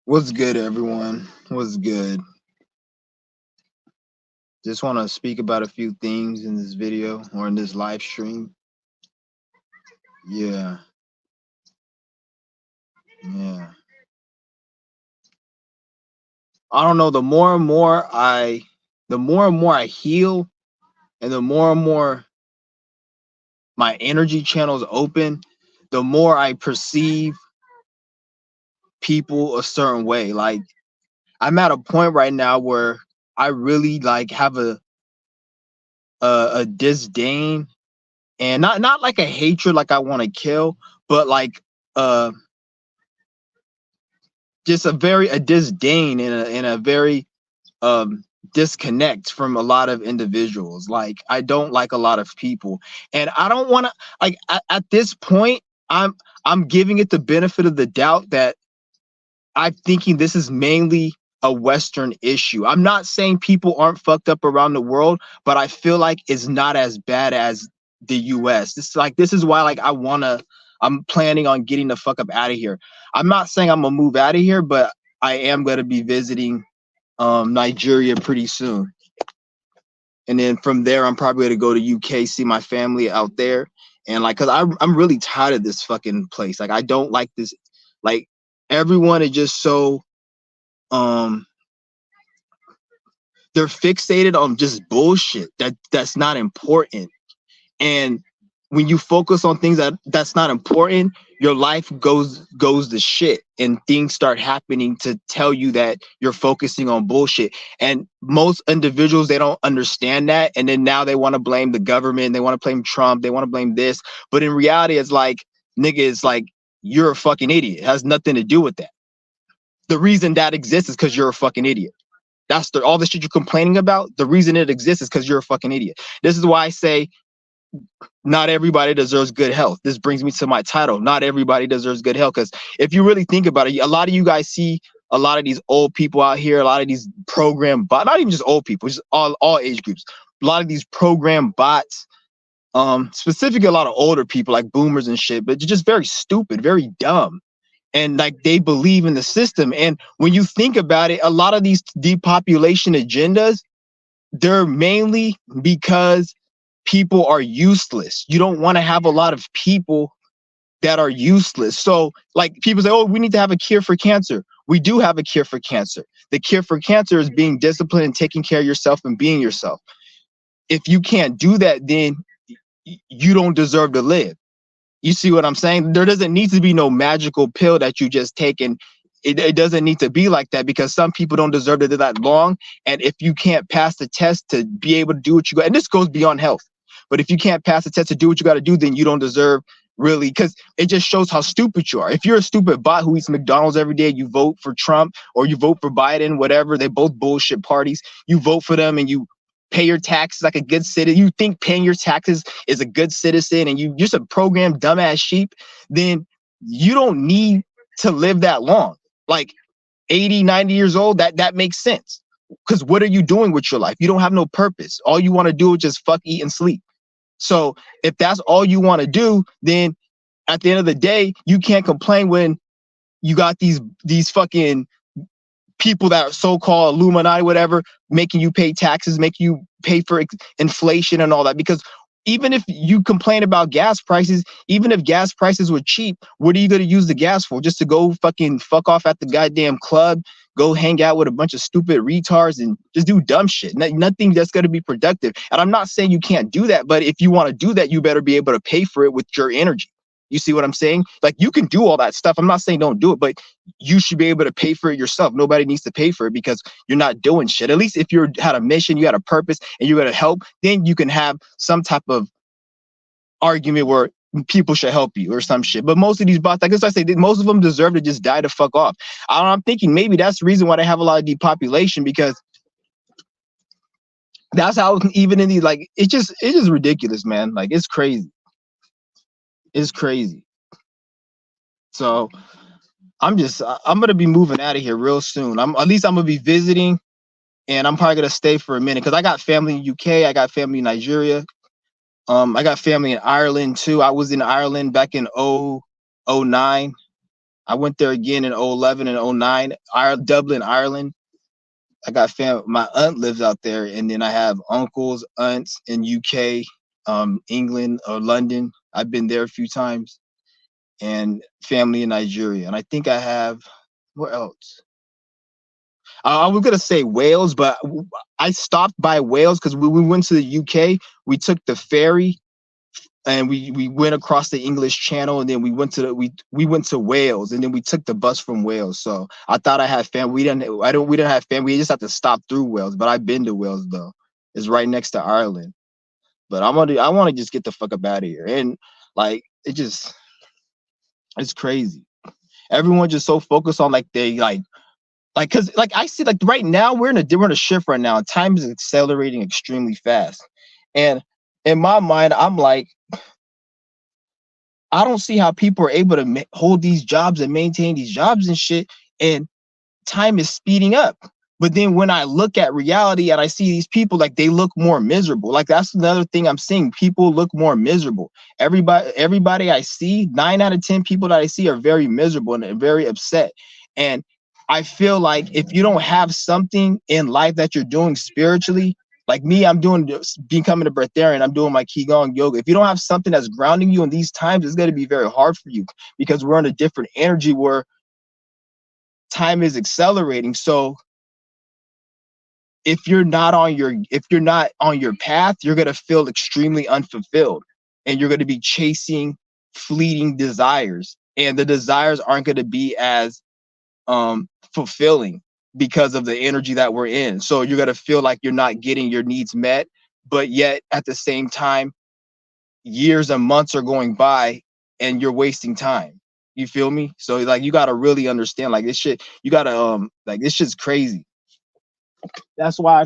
What's good, everyone? What's good? Just want to speak about a few things in this video or in this live stream. Yeah, yeah. I don't know. The more and more I heal, and the more and more my energy channels open, the more I perceive people a certain way. Like I'm at a point right now where I really like have a disdain and not like a hatred, like I want to kill, but like uh just a disdain and a very disconnect from a lot of individuals. Like I don't like a lot of people, and I don't want to like at this point I'm giving it the benefit of the doubt that I'm thinking this is mainly a Western issue. I'm not saying people aren't fucked up around the world, but I feel like it's not as bad as the US. This is why like I'm planning on getting the fuck up out of here. I'm not saying I'm gonna move out of here, but I am gonna be visiting Nigeria pretty soon. And then from there I'm probably gonna go to UK, see my family out there. And like cause I'm really tired of this fucking place. Like I don't like this, like everyone is just so um they're fixated on just bullshit that's not important. And when you focus on things that's not important, your life goes to shit, and things start happening to tell you that you're focusing on bullshit. And most individuals, they don't understand that, and then now they want to blame the government, they want to blame Trump, they want to blame this. But in reality, it's like, nigga, it's like you're a fucking idiot. It has nothing to do with that. The reason that exists is because you're a fucking idiot. That's all the shit you're complaining about. The reason it exists is because you're a fucking idiot. This is why I say not everybody deserves good health. This brings me to my title. Not everybody deserves good health. Because if you really think about it, a lot of you guys see a lot of these old people out here, a lot of these program bots, not even just old people, just all age groups. A lot of these program bots, specifically a lot of older people like boomers and shit, but just very stupid, very dumb. And like they believe in the system. And when you think about it, a lot of these depopulation agendas, they're mainly because people are useless. You don't want to have a lot of people that are useless. So like people say, oh, we need to have a cure for cancer. We do have a cure for cancer. The cure for cancer is being disciplined and taking care of yourself and being yourself. If you can't do that, then you don't deserve to live. You see what I'm saying? There doesn't need to be no magical pill that you just take, and it doesn't need to be like that, because some people don't deserve to do that long. And if you can't pass the test to be able to do what you got, and this goes beyond health, but if you can't pass the test to do what you got to do, then you don't deserve, really, because it just shows how stupid you are. If you're a stupid bot who eats McDonald's every day, you vote for Trump or you vote for Biden, whatever, they both bullshit parties. You vote for them and you pay your taxes like a good citizen. You think paying your taxes is a good citizen, and you just a programmed dumbass sheep, then you don't need to live that long. Like 80, 90 years old, that makes sense. Because what are you doing with your life? You don't have no purpose. All you want to do is just fuck, eat, and sleep. So if that's all you want to do, then at the end of the day, you can't complain when you got these fucking people that are so-called Illuminati, whatever, making you pay taxes, making you pay for inflation and all that. Because even if you complain about gas prices, even if gas prices were cheap, what are you going to use the gas for? Just to go fucking fuck off at the goddamn club, go hang out with a bunch of stupid retards and just do dumb shit. Nothing that's going to be productive. And I'm not saying you can't do that, but if you want to do that, you better be able to pay for it with your energy. You see what I'm saying? Like you can do all that stuff. I'm not saying don't do it, but you should be able to pay for it yourself. Nobody needs to pay for it because you're not doing shit. At least if you had a mission, you had a purpose, and you're going to help, then you can have some type of argument where people should help you or some shit. But most of these bots, I guess I say, most of them deserve to just die to fuck off. I'm thinking maybe that's the reason why they have a lot of depopulation, because that's how, even in these, like, it's just ridiculous, man. Like, it's crazy. It's crazy. So I'm gonna be moving out of here real soon. At least I'm gonna be visiting, and I'm probably gonna stay for a minute because I got family in UK, I got family in Nigeria, I got family in Ireland too. I was in Ireland back in 2009. I went there again in 2011 and 2009. Dublin, Ireland. I got my aunt lives out there, and then I have uncles, aunts in UK, England or London. I've been there a few times, and family in Nigeria. And I think I have, where else? I was gonna say Wales, but I stopped by Wales because we went to the UK. We took the ferry and we went across the English Channel, and then we went to we went to Wales, and then we took the bus from Wales. So I thought I had family. We didn't have family. We just have to stop through Wales. But I've been to Wales though. It's right next to Ireland. But I want to just get the fuck up out of here. And like it's crazy. Everyone just so focused on like they like because like I see like right now we're in a shift right now. Time is accelerating extremely fast, and in my mind I'm like, I don't see how people are able to hold these jobs and maintain these jobs and shit, and time is speeding up. But then when I look at reality and I see these people, like they look more miserable. Like that's another thing I'm seeing. People look more miserable. Everybody I see, 9 out of 10 people that I see are very miserable and very upset. And I feel like if you don't have something in life that you're doing spiritually, like me, I'm doing becoming a breatharian. I'm doing my Qigong yoga. If you don't have something that's grounding you in these times, it's going to be very hard for you because we're in a different energy where time is accelerating. So if you're not on your path, you're going to feel extremely unfulfilled, and you're going to be chasing fleeting desires, and the desires aren't going to be as fulfilling because of the energy that we're in. So you're going to feel like you're not getting your needs met, but yet at the same time years and months are going by and you're wasting time. You feel me? So like you got to really understand like this shit. You got to like this shit's crazy. That's why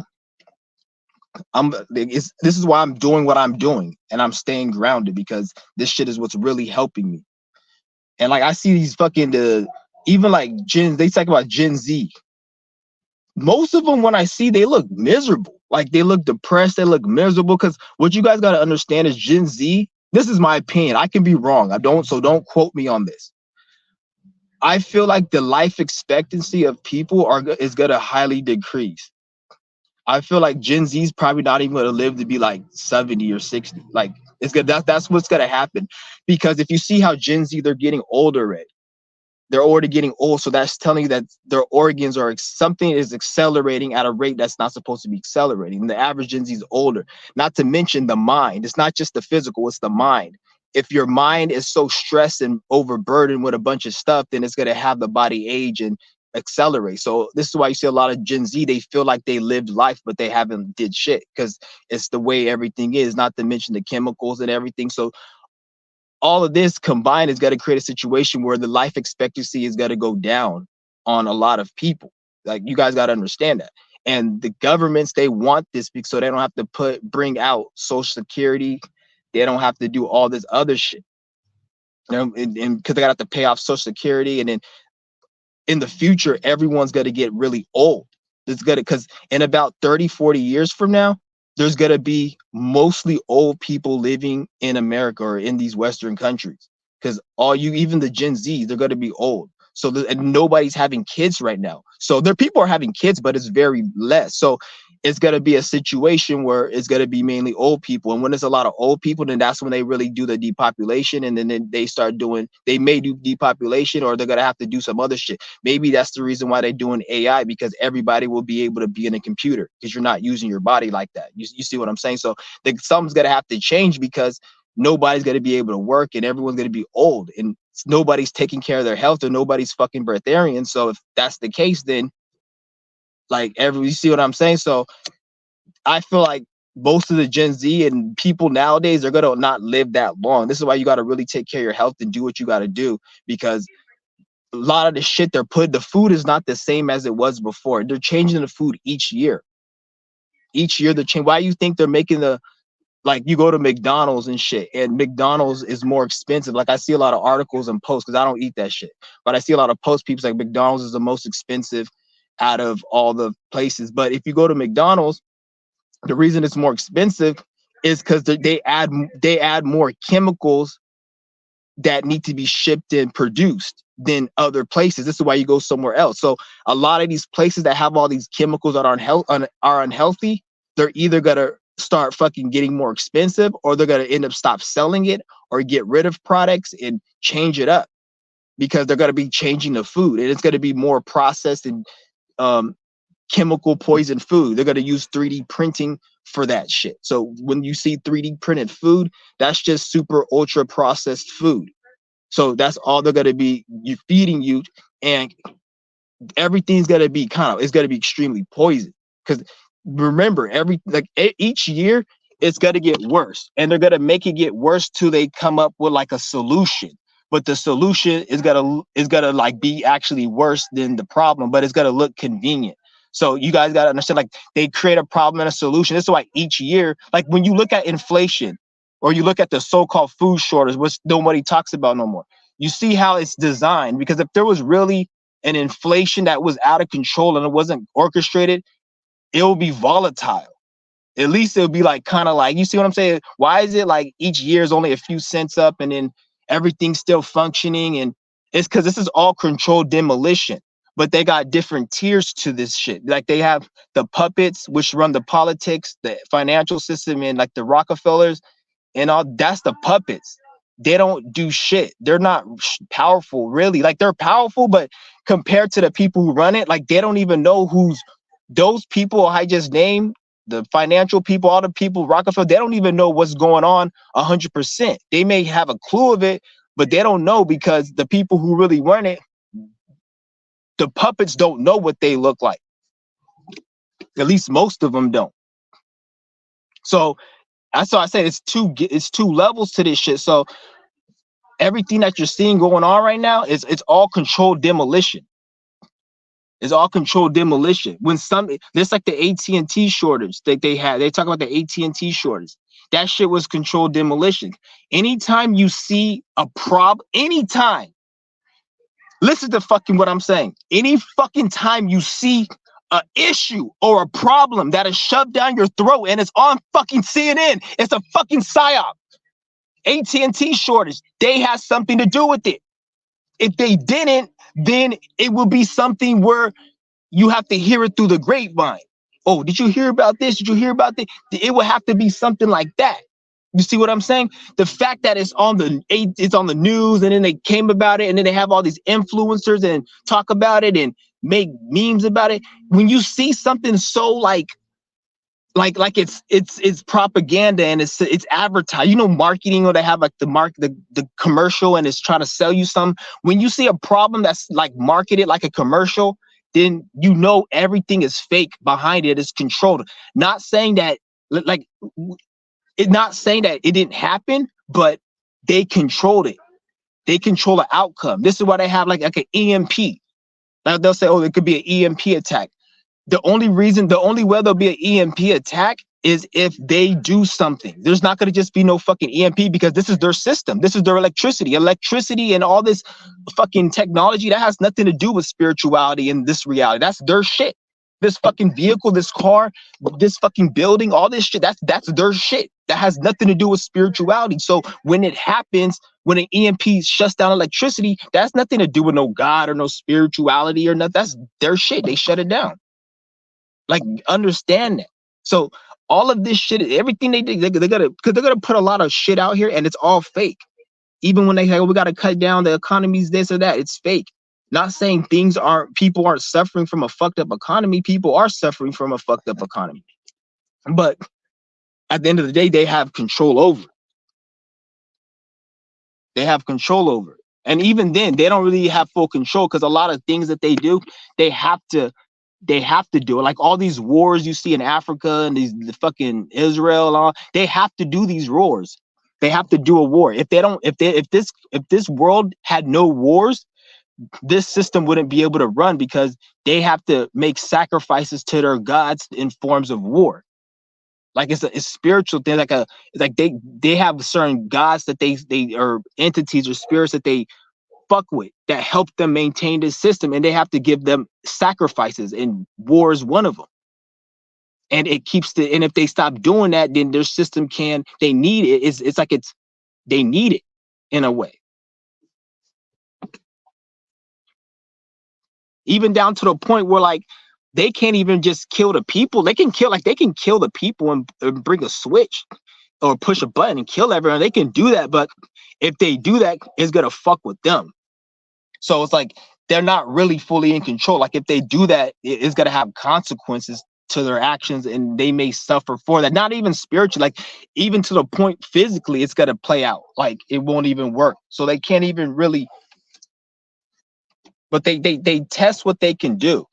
this is why I'm doing what I'm doing, and I'm staying grounded because this shit is what's really helping me. And like I see these fucking even like they talk about Gen Z. Most of them, when I see, they look miserable. Like they look depressed, they look miserable. Because what you guys got to understand is Gen Z. This is my opinion. I can be wrong. So don't quote me on this. I feel like the life expectancy of people is gonna highly decrease. I feel like Gen Z is probably not even gonna live to be like 70 or 60. Like it's good. That's what's gonna happen. Because if you see how Gen Z, they're getting older already. They're already getting old. So that's telling you that their organs something is accelerating at a rate that's not supposed to be accelerating. And the average Gen Z is older. Not to mention the mind. It's not just the physical, it's the mind. If your mind is so stressed and overburdened with a bunch of stuff, then it's gonna have the body age and accelerate. So this is why you see a lot of Gen Z, they feel like they lived life, but they haven't did shit because it's the way everything is, not to mention the chemicals and everything. So all of this combined is going to create a situation where the life expectancy is going to go down on a lot of people. Like you guys got to understand that. And the governments, they want this because so they don't have to bring out Social Security. They don't have to do all this other shit. You know, and because they got to pay off Social Security, and then in the future, everyone's going to get really old. It's gonna because in about 30, 40 years from now, there's going to be mostly old people living in America or in these Western countries because even the Gen Z, they're going to be old. So and nobody's having kids right now. So people are having kids, but it's very less. So it's going to be a situation where it's going to be mainly old people. And when there's a lot of old people, then that's when they really do the depopulation. And then they may do depopulation, or they're going to have to do some other shit. Maybe that's the reason why they're doing AI, because everybody will be able to be in a computer because you're not using your body like that. You see what I'm saying? So something's going to have to change because nobody's going to be able to work and everyone's going to be old and nobody's taking care of their health or nobody's fucking breatharian. So if that's the case, then you see what I'm saying? So I feel like most of the Gen Z and people nowadays are gonna not live that long. This is why you got to really take care of your health and do what you got to do, because a lot of the shit the food is not the same as it was before. They're changing the food each year. Each year they're changing. Why do you think they're making you go to McDonald's and shit, and McDonald's is more expensive. Like I see a lot of articles and posts because I don't eat that shit, but I see a lot of posts. People like McDonald's is the most expensive out of all the places. But if you go to McDonald's, the reason it's more expensive is because they add more chemicals that need to be shipped and produced. than other places. This is why you go somewhere else. So a lot of these places that have all these chemicals that are unhealthy, they're either gonna start fucking getting more expensive, or they're gonna end up stop selling it, or get rid of products and change it up, because they're gonna be changing the food, and it's gonna be more processed and um, chemical poison food. They're gonna use 3D printing for that shit. So when you see 3D printed food, that's just super ultra processed food. So that's all they're gonna be feeding you, and everything's gonna be it's gonna be extremely poison. Because remember, each year it's gonna get worse, and they're gonna make it get worse till they come up with like a solution. But the solution is gonna like be actually worse than the problem, but it's gonna look convenient. So you guys gotta understand, like, they create a problem and a solution. This is why each year, like when you look at inflation, or you look at the so-called food shortage, which nobody talks about no more, you see how it's designed. Because if there was really an inflation that was out of control and it wasn't orchestrated, it will be volatile. At least it'll be like kind of like, you see what I'm saying? Why is it like each year is only a few cents up and then everything's still functioning? And it's because this is all controlled demolition. But they got different tiers to this shit. Like they have the puppets, which run the politics, the financial system, and like the Rockefellers and all. That's the puppets. They don't do shit. They're not powerful, really. Like, they're powerful, but compared to the people who run it, like, they don't even know who's those people I just named, the financial people, all the people, Rockefeller, they don't even know what's going on 100%. They may have a clue of it, but they don't know, because the people who really run it, the puppets don't know what they look like. At least most of them don't. So that's why I said it's two levels to this shit. So everything that you're seeing going on right now it's all controlled demolition. It's all controlled demolition. When there's like the AT&T shortage that they had. They talk about the AT&T shortage. That shit was controlled demolition. Anytime you see a problem, anytime, listen to fucking what I'm saying. Any fucking time you see an issue or a problem that is shoved down your throat and it's on fucking CNN, it's a fucking psyop. AT&T shortage, they had something to do with it. If they didn't, then it will be something where you have to hear it through the grapevine. Oh, did you hear about this? Did you hear about this? It would have to be something like that. You see what I'm saying? The fact that it's on the news, and then they came about it, and then they have all these influencers and talk about it and make memes about it. When you see something so like it's propaganda and it's advertised, marketing, or they have like the commercial and it's trying to sell you some. When you see a problem that's like marketed like a commercial, then everything is fake behind it. It's controlled. Not saying that not saying that it didn't happen, but they controlled it. They control the outcome. This is why they have like an EMP. Like they'll say, oh, it could be an EMP attack. The only way there'll be an EMP attack is if they do something. There's not going to just be no fucking EMP, because this is their system. This is their electricity and all this fucking technology that has nothing to do with spirituality and this reality. That's their shit. This fucking vehicle, this car, this fucking building, all this shit, that's their shit. That has nothing to do with spirituality. So when it happens, when an EMP shuts down electricity, that's nothing to do with no God or no spirituality or nothing. That's their shit. They shut it down. Like, understand that. So all of this shit, everything they do, they're gonna put a lot of shit out here, and it's all fake. Even when they say, oh, we gotta cut down the economies, this or that, it's fake. Not saying people aren't suffering from a fucked up economy. People are suffering from a fucked up economy. But at the end of the day, they have control over it. They have control over it. And even then, they don't really have full control, because a lot of things that they do, they have to do it. Like all these wars you see in Africa and the fucking Israel and all, they have to do these wars. They have to do a war. If this world had no wars, this system wouldn't be able to run, because they have to make sacrifices to their gods in forms of war. Like it's a spiritual thing. Like they have certain gods that they or entities or spirits that they fuck with, that help them maintain this system, and they have to give them sacrifices, and war is one of them. And it keeps and if they stop doing that, then their system they need it. They need it in a way. even down to the point where like they can't even just kill the people. They can kill the people and bring a switch or push a button and kill everyone. They can do that, but if they do that, it's gonna fuck with them. So it's like they're not really fully in control. Like if they do that, it's gonna have consequences to their actions, and they may suffer for that. Not even spiritually, like even to the point physically, it's gonna play out. Like it won't even work. So they can't even really. But they test what they can do.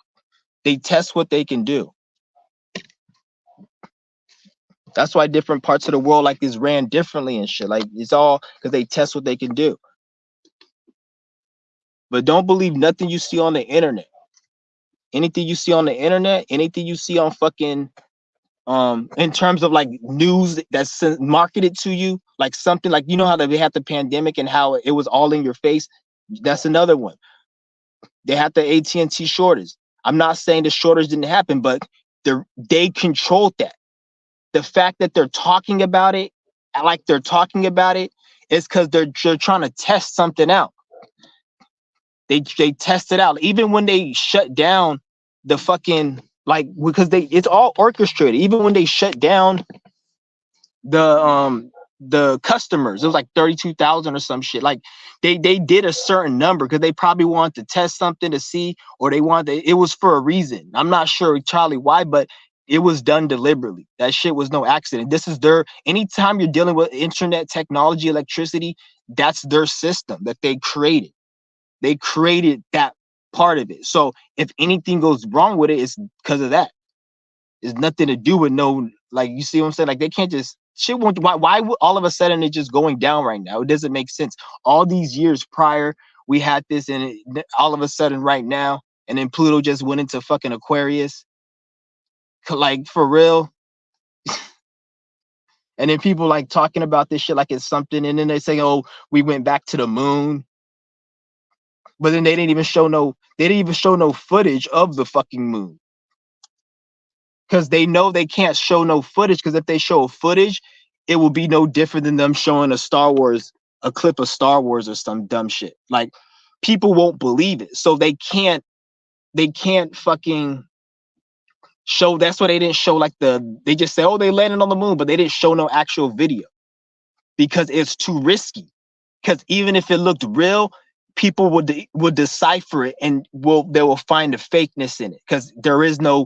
They test what they can do. That's why different parts of the world like is ran differently and shit. Like it's all because they test what they can do. But don't believe nothing you see on the internet. Anything you see on the internet, anything you see on fucking in terms of like news that's marketed to you, like something like, you know how they had the pandemic and how it was all in your face. That's another one. They had the AT&T shortage. I'm not saying the shortage didn't happen, but they controlled that. The fact that they're talking about it, like they're talking about it, is because they're trying to test something out. They test it out. Even when they shut down the fucking, like, because it's all orchestrated. Even when they shut down the customers, it was like 32,000 or some shit. Like they did a certain number because they probably wanted to test something to see, or they wanted it was for a reason. I'm not sure, Charlie, why, but it was done deliberately. That shit was no accident. This is anytime you're dealing with internet technology, electricity, that's their system that they created. They created that part of it. So if anything goes wrong with it, it's because of that. It's nothing to do with like, you see what I'm saying? Like they can't just shit won't. Why would all of a sudden it's just going down right now? It doesn't make sense. All these years prior, we had this, and all of a sudden right now, and then Pluto just went into fucking Aquarius. Like for real. And then people like talking about this shit like it's something, and then they say, "Oh, we went back to the moon," but then they didn't even show no footage of the fucking moon, because they know they can't show no footage, because if they show footage, it will be no different than them showing a clip of Star Wars or some dumb shit. Like people won't believe it, so they can't fucking show. That's why they didn't show like they just say, oh, they landed on the moon, but they didn't show no actual video because it's too risky. Because even if it looked real, people would decipher it and they will find the fakeness in it, because there is no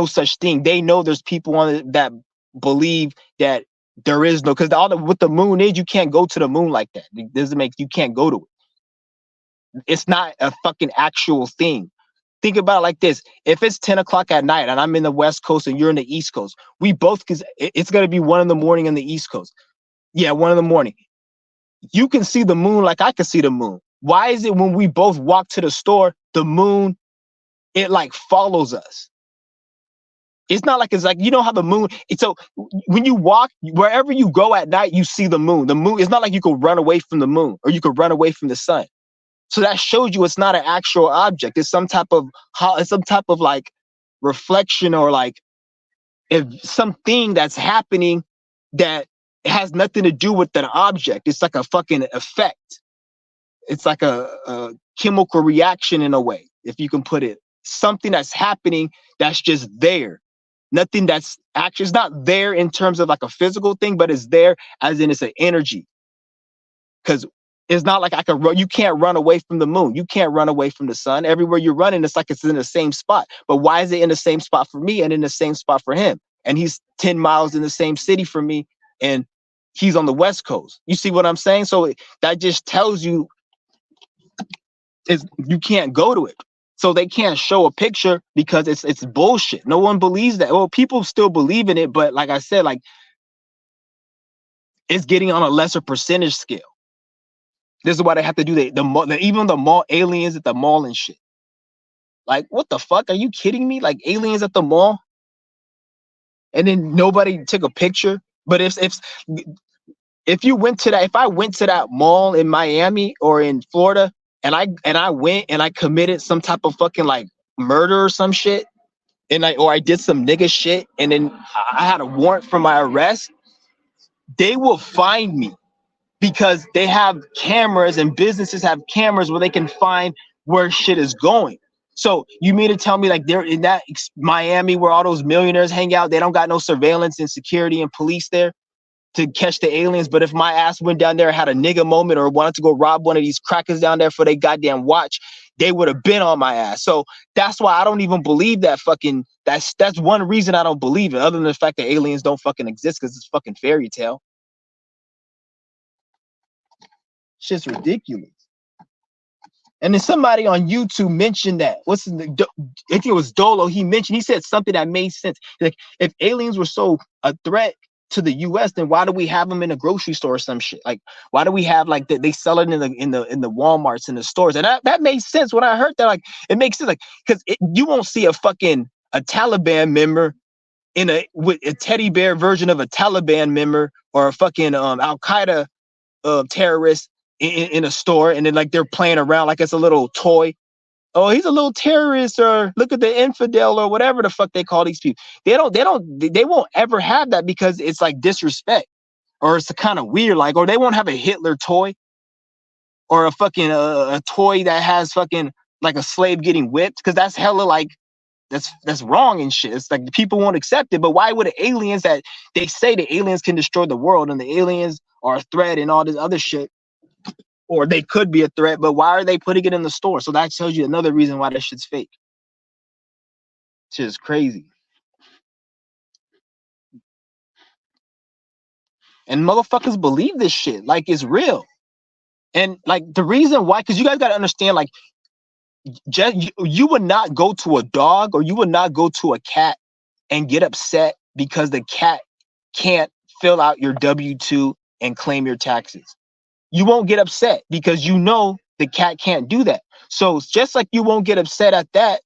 such thing. They know there's people on it that believe that there is no, because what the moon is, you can't go to the moon like that. It doesn't make, you can't go to it. It's not a fucking actual thing. Think about it like this. If it's 10 o'clock at night and I'm in the West Coast and you're in the East Coast, we both, because it's going to be 1 a.m. on the East Coast. Yeah, 1 a.m. You can see the moon like I can see the moon. Why is it when we both walk to the store, the moon, it like follows us? It's not like, it's like, you know how the moon, so when you walk, wherever you go at night, you see the moon. The moon, it's not like you could run away from the moon or you could run away from the sun. So that shows you it's not an actual object. It's some type of like reflection, or like if something that's happening that has nothing to do with an object. It's like a fucking effect. It's like a chemical reaction in a way, if you can put it. Something that's happening that's just there. Nothing that's actually, it's not there in terms of like a physical thing, but it's there as in it's an energy. Because it's not like I can run. You can't run away from the moon. You can't run away from the sun. Everywhere you're running, it's like it's in the same spot. But why is it in the same spot for me and in the same spot for him? And he's 10 miles in the same city for me, and he's on the West Coast. You see what I'm saying? So that just tells you is you can't go to it. So they can't show a picture because it's bullshit. No one believes that. Well, people still believe in it, but like I said, like it's getting on a lesser percentage scale. This is why they have to do even the mall aliens at the mall and shit. Like, what the fuck? Are you kidding me? Like aliens at the mall? And then nobody took a picture. But if you went to that, if I went to that mall in Miami or in Florida, and I went and I committed some type of fucking like murder or some shit, and I did some nigga shit, and then I had a warrant for my arrest, they will find me. Because they have cameras, and businesses have cameras where they can find where shit is going. So you mean to tell me like they're in that Miami where all those millionaires hang out, they don't got no surveillance and security and police there to catch the aliens? But if my ass went down there, had a nigga moment, or wanted to go rob one of these crackers down there for their goddamn watch, they would have been on my ass. So that's why I don't even believe that fucking, that's one reason I don't believe it, other than the fact that aliens don't fucking exist, because it's fucking fairy tale. Shit's ridiculous. And then somebody on YouTube mentioned that. I think it was Dolo. He said something that made sense. Like, if aliens were so a threat to the U.S., then why do we have them in a grocery store or some shit? Like, why do we have like they sell it in the Walmarts and the stores? And that made sense when I heard that. Like, it makes sense. Like, because you won't see a Taliban member with a teddy bear version of a Taliban member, or a fucking Al Qaeda terrorist in a store, and then like they're playing around like it's a little toy. Oh, he's a little terrorist, or look at the infidel, or whatever the fuck they call these people. They won't ever have that, because it's like disrespect, or it's kind of weird. Like, or they won't have a Hitler toy, or a fucking a toy that has fucking like a slave getting whipped, because that's hella like that's wrong and shit. It's like people won't accept it. But why would the aliens, that they say the aliens can destroy the world and the aliens are a threat and all this other shit, or they could be a threat, but why are they putting it in the store? So that tells you another reason why that shit's fake. Shit is crazy. And motherfuckers believe this shit like it's real. And like the reason why, because you guys got to understand, like, you would not go to a dog, or you would not go to a cat and get upset because the cat can't fill out your W-2 and claim your taxes. You won't get upset because you know the cat can't do that. So just like you won't get upset at that,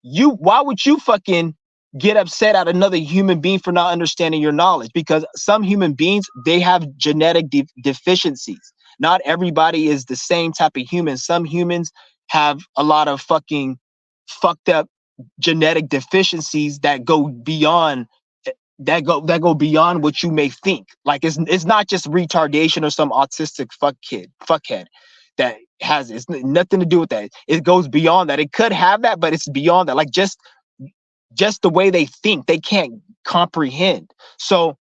why would you fucking get upset at another human being for not understanding your knowledge? Because some human beings, they have genetic deficiencies. Not everybody is the same type of human. Some humans have a lot of fucking fucked up genetic deficiencies that go beyond what you may think. Like, it's not just retardation or some autistic fuckhead that has it. It's nothing to do with that. It goes beyond that. It could have that, but it's beyond that. Like, just the way they think, they can't comprehend. So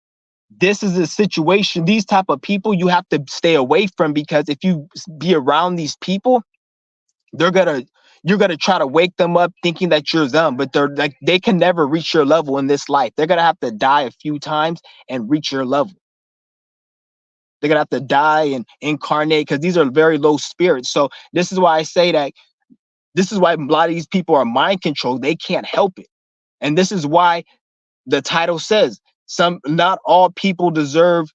this is a situation, these type of people you have to stay away from, because if you be around these people, you're gonna try to wake them up thinking that you're them, but they're like, they can never reach your level in this life. They're gonna have to die a few times and reach your level. They're gonna have to die and incarnate, because these are very low spirits. So this is why I say that this is why a lot of these people are mind controlled. They can't help it. And this is why the title says not all people deserve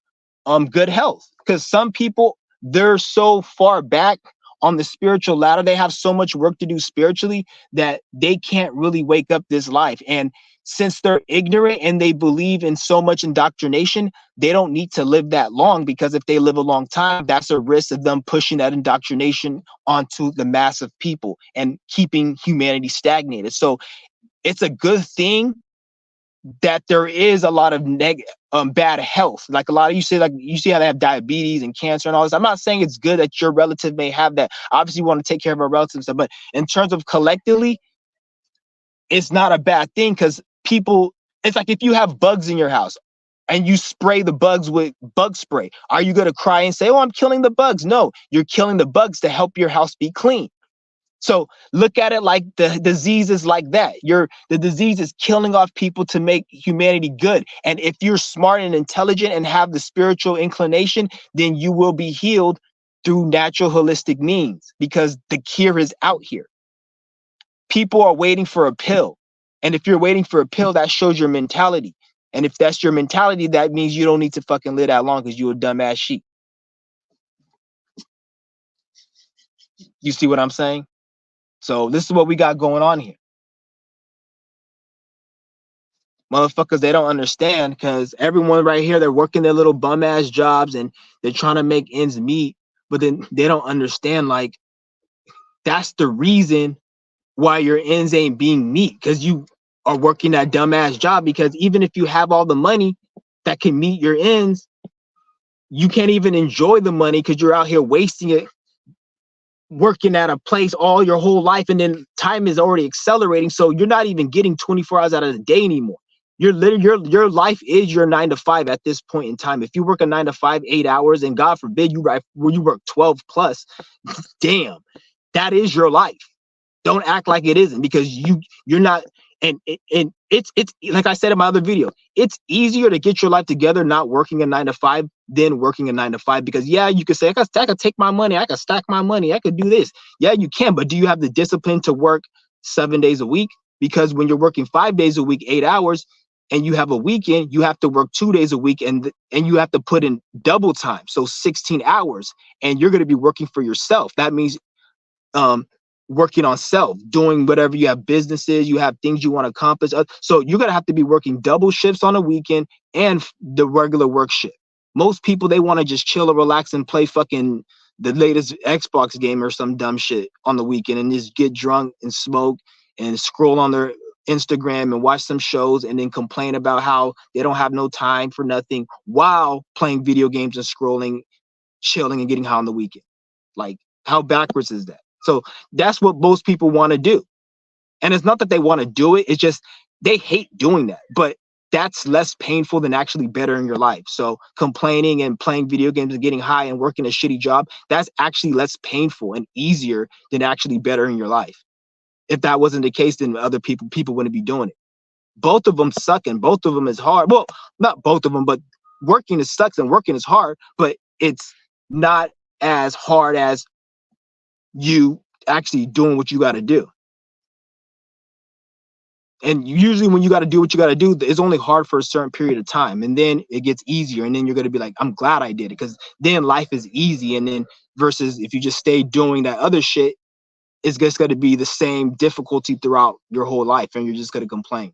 good health, because some people, they're so far back on the spiritual ladder, they have so much work to do spiritually, that they can't really wake up this life. And since they're ignorant and they believe in so much indoctrination, they don't need to live that long, because if they live a long time, that's a risk of them pushing that indoctrination onto the mass of people and keeping humanity stagnated. So it's a good thing that there is a lot of bad health. Like, a lot of you see how they have diabetes and cancer and all this. I'm not saying it's good that your relative may have that. Obviously, you want to take care of our relatives, but in terms of collectively, it's not a bad thing, because people, it's like if you have bugs in your house and you spray the bugs with bug spray, are you going to cry and say, oh, I'm killing the bugs? No, you're killing the bugs to help your house be clean. So look at it like the disease is like that. The disease is killing off people to make humanity good. And if you're smart and intelligent and have the spiritual inclination, then you will be healed through natural holistic means, because the cure is out here. People are waiting for a pill. And if you're waiting for a pill, that shows your mentality. And if that's your mentality, that means you don't need to fucking live that long, because you're a dumbass sheep. You see what I'm saying? So this is what we got going on here. Motherfuckers, they don't understand, because everyone right here, they're working their little bum ass jobs and they're trying to make ends meet, but then they don't understand, like, that's the reason why your ends ain't being meet, because you are working that dumb ass job. Because even if you have all the money that can meet your ends, you can't even enjoy the money, because you're out here wasting it working at a place all your whole life, and then time is already accelerating, so you're not even getting 24 hours out of the day anymore. You're literally your life is your 9 to 5 at this point in time. If you work a 9 to 5, 8 hours, and God forbid you work 12 plus, damn, that is your life. Don't act like it isn't, because you're not. And it's like I said in my other video, it's easier to get your life together not working a 9 to 5 than working a 9 to 5, because yeah, you could say I could take my money, I could stack my money, I could do this. Yeah, you can, but do you have the discipline to work 7 days a week? Because when you're working 5 days a week, 8 hours, and you have a weekend, you have to work 2 days a week, and you have to put in double time, so 16 hours, and you're going to be working for yourself. That means working on self, doing whatever. You have businesses, you have things you want to accomplish, so you're gonna have to be working double shifts on a weekend and the regular work shift. Most people, they want to just chill or relax and play fucking the latest Xbox game or some dumb shit on the weekend, and just get drunk and smoke and scroll on their Instagram and watch some shows, and then complain about how they don't have no time for nothing while playing video games and scrolling, chilling, and getting high on the weekend. Like, how backwards is that? So that's what most people want to do. And it's not that they want to do it, it's just they hate doing that. But that's less painful than actually bettering your life. So complaining and playing video games and getting high and working a shitty job, that's actually less painful and easier than actually bettering your life. If that wasn't the case, then other people wouldn't be doing it. Both of them suck, and both of them is hard. Well, not both of them, but working is sucks and working is hard, but it's not as hard as you actually doing what you got to do. And usually when you got to do what you got to do, it's only hard for a certain period of time, and then it gets easier, and then you're going to be like, I'm glad I did it, because then life is easy. And then versus if you just stay doing that other shit, it's just going to be the same difficulty throughout your whole life, and you're just going to complain.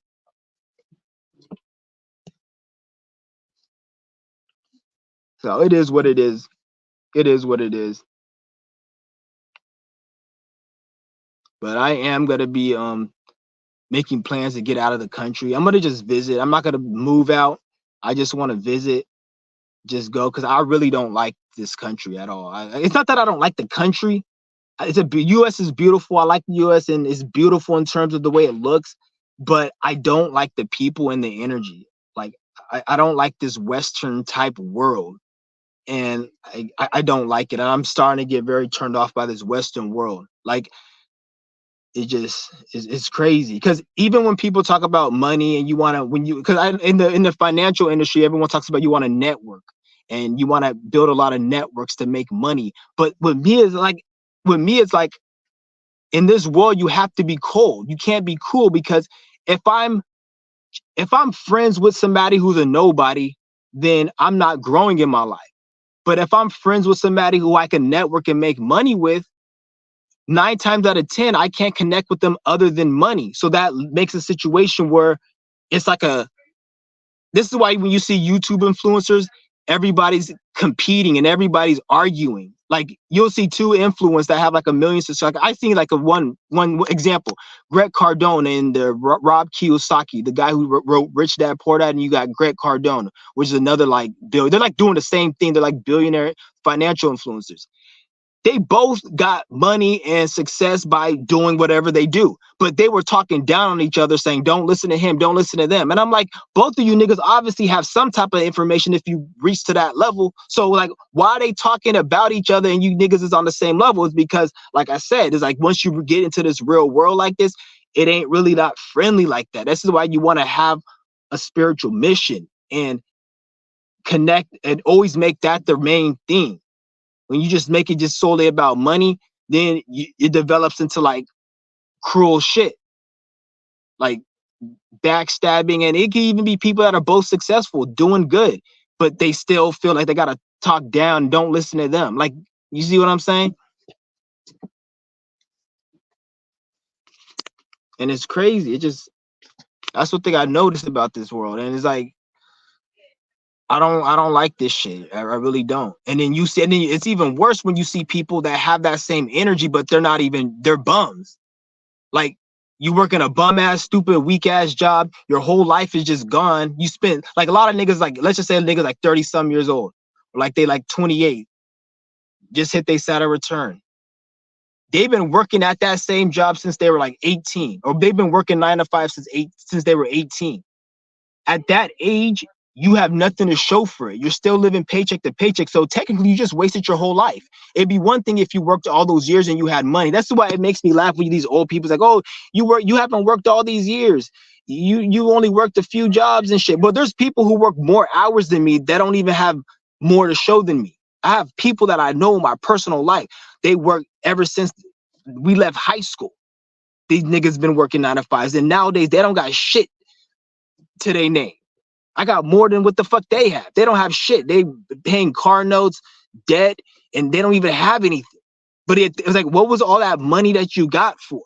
So it is what it is. It is what it is. But I am going to be making plans to get out of the country. I'm going to just visit. I'm not going to move out. I just want to visit, just go, because I really don't like this country at all. It's not that I don't like the country. US is beautiful. I like the US, and it's beautiful in terms of the way it looks, but I don't like the people and the energy. Like, I don't like this Western type world, and I don't like it. And I'm starting to get very turned off by this Western world. Like, it just it's crazy, because even when people talk about money, and you want to, because in the financial industry, everyone talks about you want to network, and you want to build a lot of networks to make money. But with me it's like in this world you have to be cold. You can't be cool, because if I'm friends with somebody who's a nobody, then I'm not growing in my life. But if I'm friends with somebody who I can network and make money with, 9 times out of 10, I can't connect with them other than money. So that makes a situation where it's like this is why when you see YouTube influencers, everybody's competing and everybody's arguing. Like, you'll see 2 influencers that have like 1 million subscribers. I think like one example, Grant Cardone and the Rob Kiyosaki, the guy who wrote Rich Dad Poor Dad, and you got Grant Cardone, which is another like they're like doing the same thing. They're like billionaire financial influencers. They both got money and success by doing whatever they do, but they were talking down on each other, saying, don't listen to him, don't listen to them. And I'm like, both of you niggas obviously have some type of information if you reach to that level. So like, why are they talking about each other and you niggas is on the same level? Is because, like I said, it's like once you get into this real world like this, it ain't really not friendly like that. This is why you want to have a spiritual mission and connect, and always make that the main thing. When you just make it just solely about money, then it develops into like cruel shit, like backstabbing. And it can even be people that are both successful, doing good, but they still feel like they gotta talk down, don't listen to them. Like, you see what I'm saying? And it's crazy. That's what thing I noticed about this world. And it's like, I don't like this shit. I really don't. And then you see, and then it's even worse when you see people that have that same energy, but they're bums. Like, you work in a bum ass, stupid, weak ass job. Your whole life is just gone. You spend, like, a lot of niggas, like, let's just say niggas like 30 some years old, or like they like 28, just hit they Saturn return. They've been working at that same job since they were like 18, or they've been working 9 to 5 since they were 18. At that age, you have nothing to show for it. You're still living paycheck to paycheck. So technically, you just wasted your whole life. It'd be one thing if you worked all those years and you had money. That's why it makes me laugh when these old people like, oh, you haven't worked all these years. You only worked a few jobs and shit. But there's people who work more hours than me that don't even have more to show than me. I have people that I know in my personal life. They work ever since we left high school. These niggas been working 9 to 5s, and nowadays they don't got shit to their name. I got more than what the fuck they have. They don't have shit. They paying car notes, debt, and they don't even have anything. But it was like, what was all that money that you got for?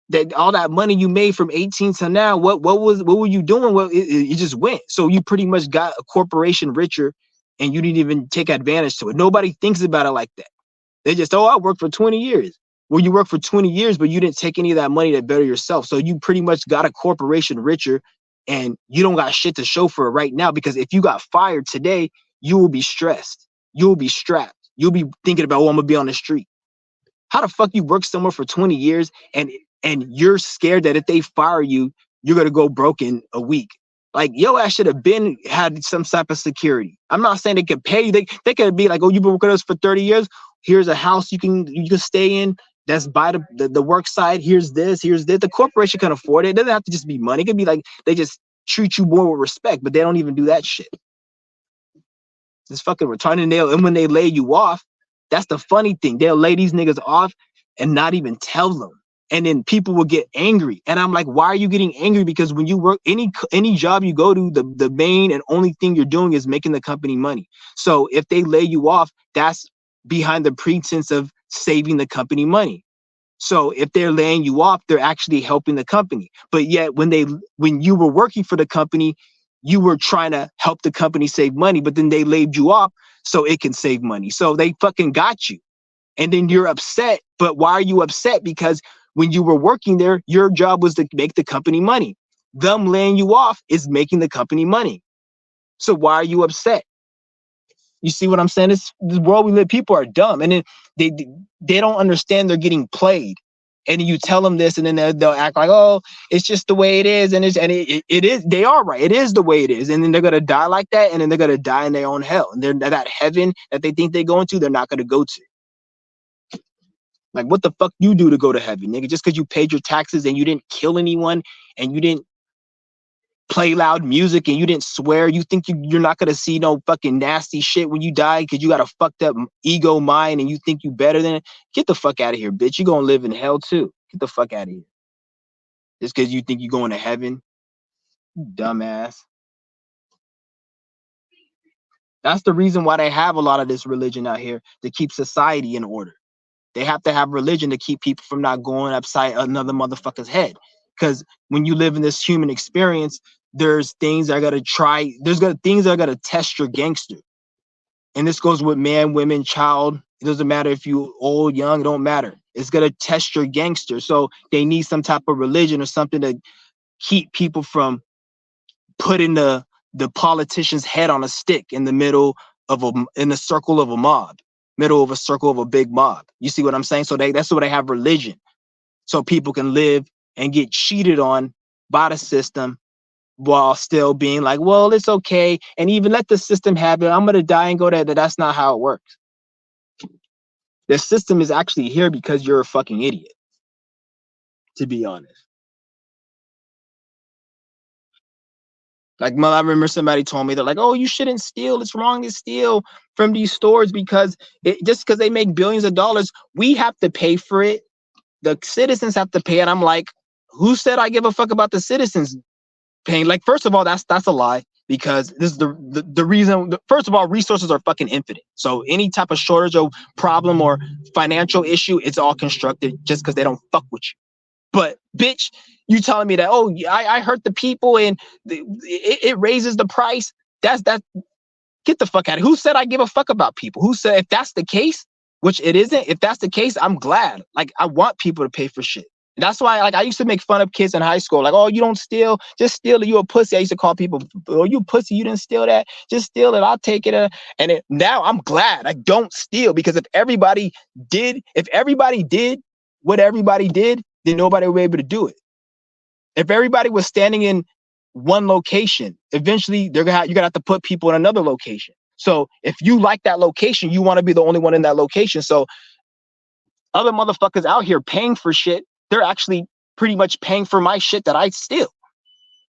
That all that money you made from 18 to now, what were you doing? Well, it just went. So you pretty much got a corporation richer, and you didn't even take advantage to it. Nobody thinks about it like that. They just, oh, I worked for 20 years. Well, you worked for 20 years, but you didn't take any of that money to better yourself. So you pretty much got a corporation richer, and you don't got shit to show for it right now, because if you got fired today, you will be stressed. You'll be strapped. You'll be thinking about, oh, I'm gonna be on the street. How the fuck you work somewhere for 20 years and you're scared that if they fire you, you're gonna go broke in a week? Like, yo, I should have been had some type of security. I'm not saying they could pay you. They could be like, oh, you've been working with us for 30 years. Here's a house you can stay in. That's by the work side. Here's this. The corporation can afford it. It doesn't have to just be money. It could be like they just treat you more with respect, but they don't even do that shit. It's fucking retarded. And when they lay you off, that's the funny thing. They'll lay these niggas off and not even tell them. And then people will get angry. And I'm like, why are you getting angry? Because when you work any job you go to, the main and only thing you're doing is making the company money. So if they lay you off, that's behind the pretense of saving the company money. So if they're laying you off, they're actually helping the company. But yet when you were working for the company, you were trying to help the company save money, but then they laid you off so it can save money. So they fucking got you. And then you're upset. But why are you upset? Because when you were working there, your job was to make the company money. Them laying you off is making the company money. So why are you upset? You see what I'm saying? This world we live, people are dumb, and then they don't understand they're getting played. And you tell them this, and then they'll act like, oh, it's just the way it is, and it is. They are right. It is the way it is, and then they're gonna die like that, and then they're gonna die in their own hell. And that heaven that they think they're going to, they're not gonna go to. Like, what the fuck you do to go to heaven, nigga? Just because you paid your taxes and you didn't kill anyone and you didn't play loud music and you didn't swear, you think you're not gonna see no fucking nasty shit when you die because you got a fucked up ego mind and you think you better than it? Get the fuck out of here, bitch. You gonna live in hell too. Get the fuck out of here. Just because you think you're going to heaven, you dumbass. That's the reason why they have a lot of this religion out here, to keep society in order. They have to have religion to keep people from not going upside another motherfucker's head. Because when you live in this human experience, there's things that are gonna try. Things that are gonna test your gangster. And this goes with man, women, child. It doesn't matter if you old, young. It don't matter. It's gonna test your gangster. So they need some type of religion or something to keep people from putting the politician's head on a stick in the middle of in the circle of a mob. Middle of a circle of a big mob. You see what I'm saying? So that's why they have religion. So people can live and get cheated on by the system while still being like, well, it's okay. And even let the system have it. I'm going to die and go there. That's not how it works. The system is actually here because you're a fucking idiot, to be honest. Like, I remember somebody told me, they're like, oh, you shouldn't steal. It's wrong to steal from these stores because just because they make billions of dollars, we have to pay for it. The citizens have to pay it. I'm like, who said I give a fuck about the citizens paying? Like, first of all, that's a lie, because this is the reason. First of all, resources are fucking infinite. So any type of shortage or problem or financial issue, it's all constructed just because they don't fuck with you. But bitch, you telling me that, oh, I hurt the people and it raises the price. That's get the fuck out of here. Who said I give a fuck about people? Who said, if that's the case, which it isn't, if that's the case, I'm glad. Like, I want people to pay for shit. That's why, like, I used to make fun of kids in high school. Like, oh, you don't steal, just steal it. You a pussy. I used to call people, oh, you pussy. You didn't steal that. Just steal it. I'll take it. Now I'm glad I don't steal, because if everybody did what everybody did, then nobody would be able to do it. If everybody was standing in one location, eventually you're gonna have to put people in another location. So if you like that location, you want to be the only one in that location. So other motherfuckers out here paying for shit, they're actually pretty much paying for my shit that I steal.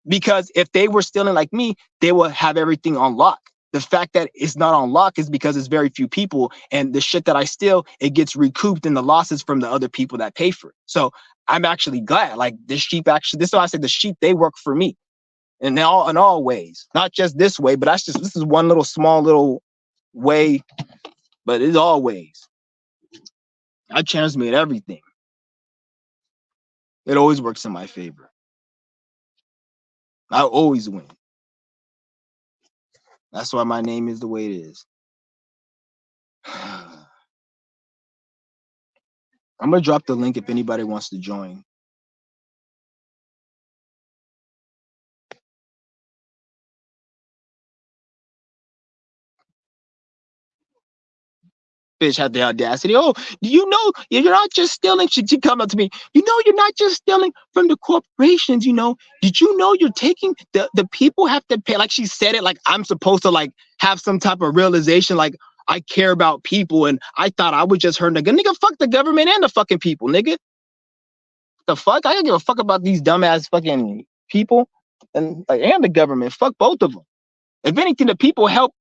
Because if they were stealing like me, they will have everything on lock. The fact that it's not on lock is because it's very few people, and the shit that I steal, it gets recouped in the losses from the other people that pay for it. So I'm actually glad. Like, this is why I said the sheep, they work for me in all ways, not just this way, but this is one little small little way, but it's all ways. I transmit everything. It always works in my favor. I always win. That's why my name is the way it is. I'm gonna drop the link if anybody wants to join. Bitch had the audacity. Oh, you know, you're not just stealing. She come up to me. You know, you're not just stealing from the corporations. You know, did you know you're taking the people have to pay? Like, she said it like I'm supposed to like have some type of realization. Like, I care about people, and I thought I was just her nigga. Nigga, fuck the government and the fucking people, nigga. The fuck? I don't give a fuck about these dumbass fucking people and the government. Fuck both of them. If anything, the people help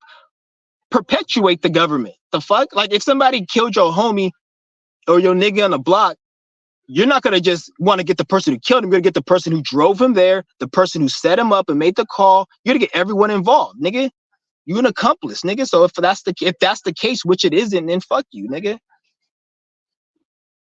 perpetuate the government. The fuck? Like, if somebody killed your homie or your nigga on the block, you're not gonna just want to get the person who killed him. You're gonna get the person who drove him there, the person who set him up and made the call. You're gonna get everyone involved, nigga. You're an accomplice, nigga. So if that's the case, which it isn't, then fuck you, nigga.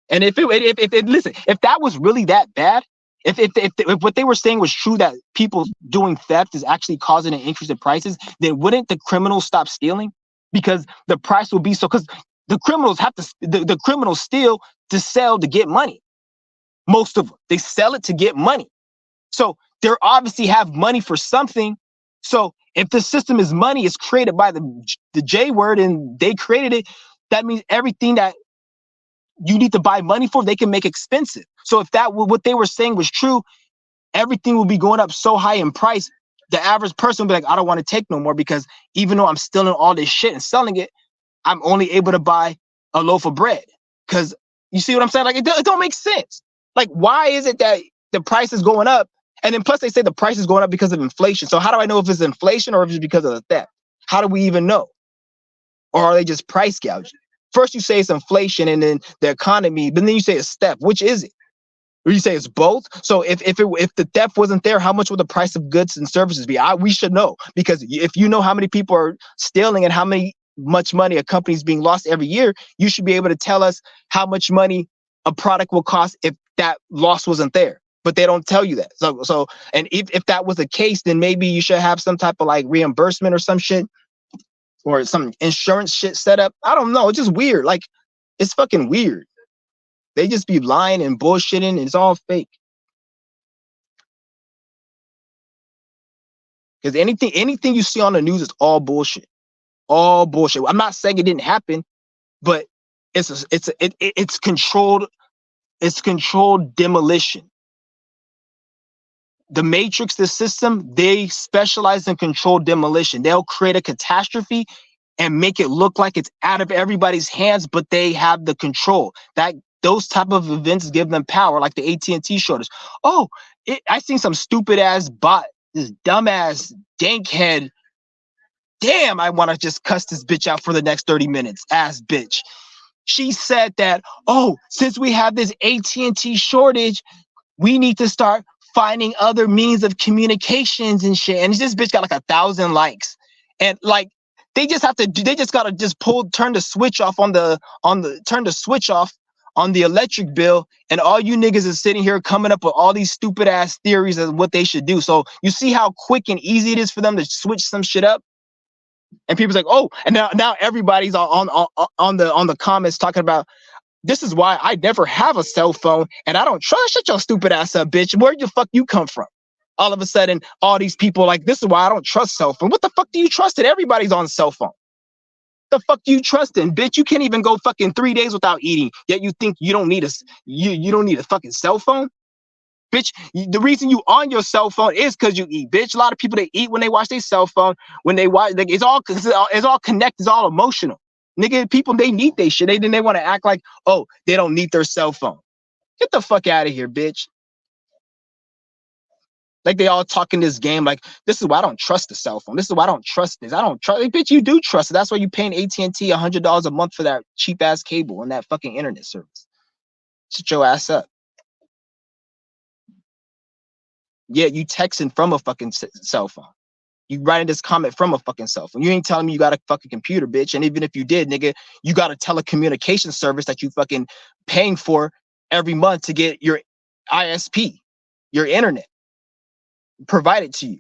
And if that was really that bad, if what they were saying was true, that people doing theft is actually causing an increase in prices, then wouldn't the criminals stop stealing? Because the price will be so, because the criminals the criminals steal to sell to get money. Most of them, they sell it to get money. So they obviously have money for something. So if the system is money, is created by the J word and they created it, that means everything that you need to buy money for, they can make expensive. So if what they were saying was true, everything will be going up so high in price. The average person will be like, I don't want to take no more, because even though I'm stealing all this shit and selling it, I'm only able to buy a loaf of bread. Because you see what I'm saying? Like, it don't make sense. Like, why is it that the price is going up? And then plus they say the price is going up because of inflation. So how do I know if it's inflation or if it's because of the theft? How do we even know? Or are they just price gouging? First you say it's inflation and then the economy, but then you say it's theft. Which is it? Or you say it's both? So if the theft wasn't there, how much would the price of goods and services be? We should know, because if you know how many people are stealing and how much money a company is being lost every year, you should be able to tell us how much money a product will cost if that loss wasn't there. But they don't tell you that. So and if that was the case, then maybe you should have some type of like reimbursement or some shit, or some insurance shit set up. I don't know. It's just weird. Like, it's fucking weird. They just be lying and bullshitting, and it's all fake. Because anything you see on the news is all bullshit. All bullshit. I'm not saying it didn't happen, but it's controlled. It's controlled demolition. The Matrix, the system, they specialize in controlled demolition. They'll create a catastrophe and make it look like it's out of everybody's hands, but they have the control. Those type of events give them power, like the AT&T shortage. Oh, I seen some stupid ass bot, this dumbass dankhead. Damn, I want to just cuss this bitch out for the next 30 minutes. Ass bitch. She said that, oh, since we have this AT&T shortage, we need to start finding other means of communications and shit. And this bitch got like 1,000 likes. And like, they just gotta just turn the switch off on the electric bill, and all you niggas is sitting here coming up with all these stupid ass theories of what they should do. So you see how quick and easy it is for them to switch some shit up. And people's like, oh, and now everybody's on the comments talking about, This is why I never have a cell phone, and I don't trust. Shut your stupid ass up, bitch. Where the fuck you come from? All of a sudden, all these people like this is why I don't trust cell phone. What the fuck do you trust it? Everybody's on cell phone. The fuck do you trust in, bitch? You can't even go fucking 3 days without eating. Yet you think you don't need you don't need a fucking cell phone, bitch. The reason you on your cell phone is because you eat, bitch. A lot of people they eat when they watch their cell phone. When they watch, like, it's all connected. It's all emotional. Nigga, people they need their shit. They want to act like, oh, they don't need their cell phone. Get the fuck out of here, bitch. Like they all talking this game. Like this is why I don't trust the cell phone. This is why I don't trust this. I don't trust. Like, bitch, you do trust it. That's why you paying AT&T $100 a month for that cheap ass cable and that fucking internet service. Shut your ass up. Yeah, you texting from a fucking cell phone. You writing this comment from a fucking cell phone. You ain't telling me you got a fucking computer, bitch. And even if you did, nigga, you got a telecommunication service that you fucking paying for every month to get your ISP, your internet provided to you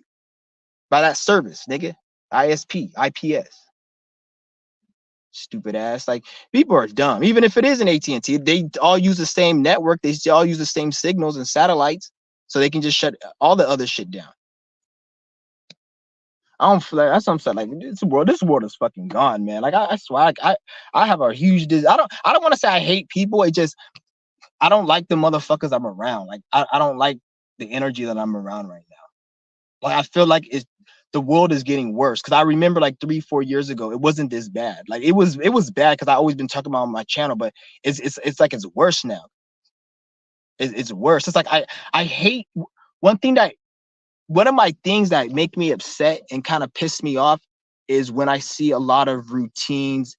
by that service, nigga. ISP, IPS. Stupid ass. Like people are dumb. Even if it is an AT&T, they all use the same network. They all use the same signals and satellites, so they can just shut all the other shit down. I don't feel like that's what I'm saying. Like this world is fucking gone, man. Like I swear, I have a huge. I don't want to say I hate people. It just I don't like the motherfuckers I'm around. Like I don't like the energy that I'm around right now. Like I feel like the world is getting worse. Cause I remember like 3-4 years ago, it wasn't this bad. Like it was bad because I always been talking about on my channel, but it's like it's worse now. It's worse. It's like I hate one thing that one of my things that make me upset and kind of piss me off is when I see a lot of routines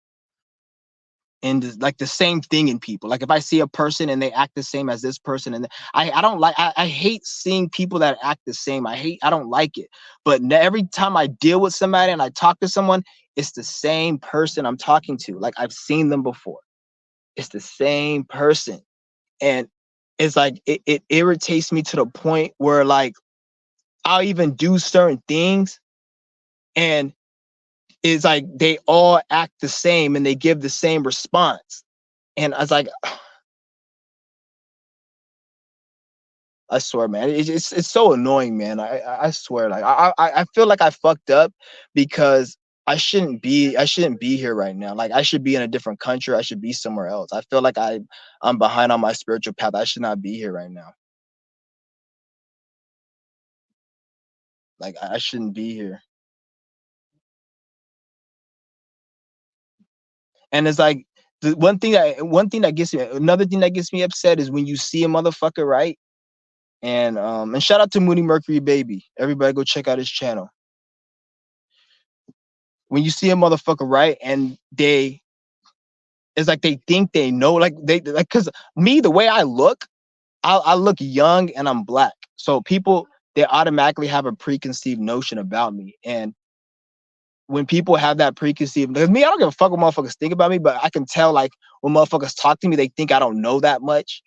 and like the same thing in people. Like if I see a person and they act the same as this person, and I don't like, I hate seeing people that act the same. I don't like it. But every time I deal with somebody and I talk to someone, it's the same person I'm talking to. Like I've seen them before. It's the same person. And it's like, it irritates me to the point where like, I'll even do certain things and it's like they all act the same and they give the same response. And I was like, I swear, man, it's so annoying, man. I swear, like I feel like I fucked up because I shouldn't be here right now. Like I should be in a different country. I should be somewhere else. I feel like I'm behind on my spiritual path. I should not be here right now. Like I shouldn't be here. And it's like the one thing that gets me, another thing that gets me upset is when you see a motherfucker, right? And shout out to Moody Mercury Baby. Everybody go check out his channel. When you see a motherfucker, right, and it's like they think they know, like they like, cause me, the way I look, I look young and I'm black. So people, they automatically have a preconceived notion about me. And when people have that preconceived, because me, I don't give a fuck what motherfuckers think about me, but I can tell like when motherfuckers talk to me, they think I don't know that much.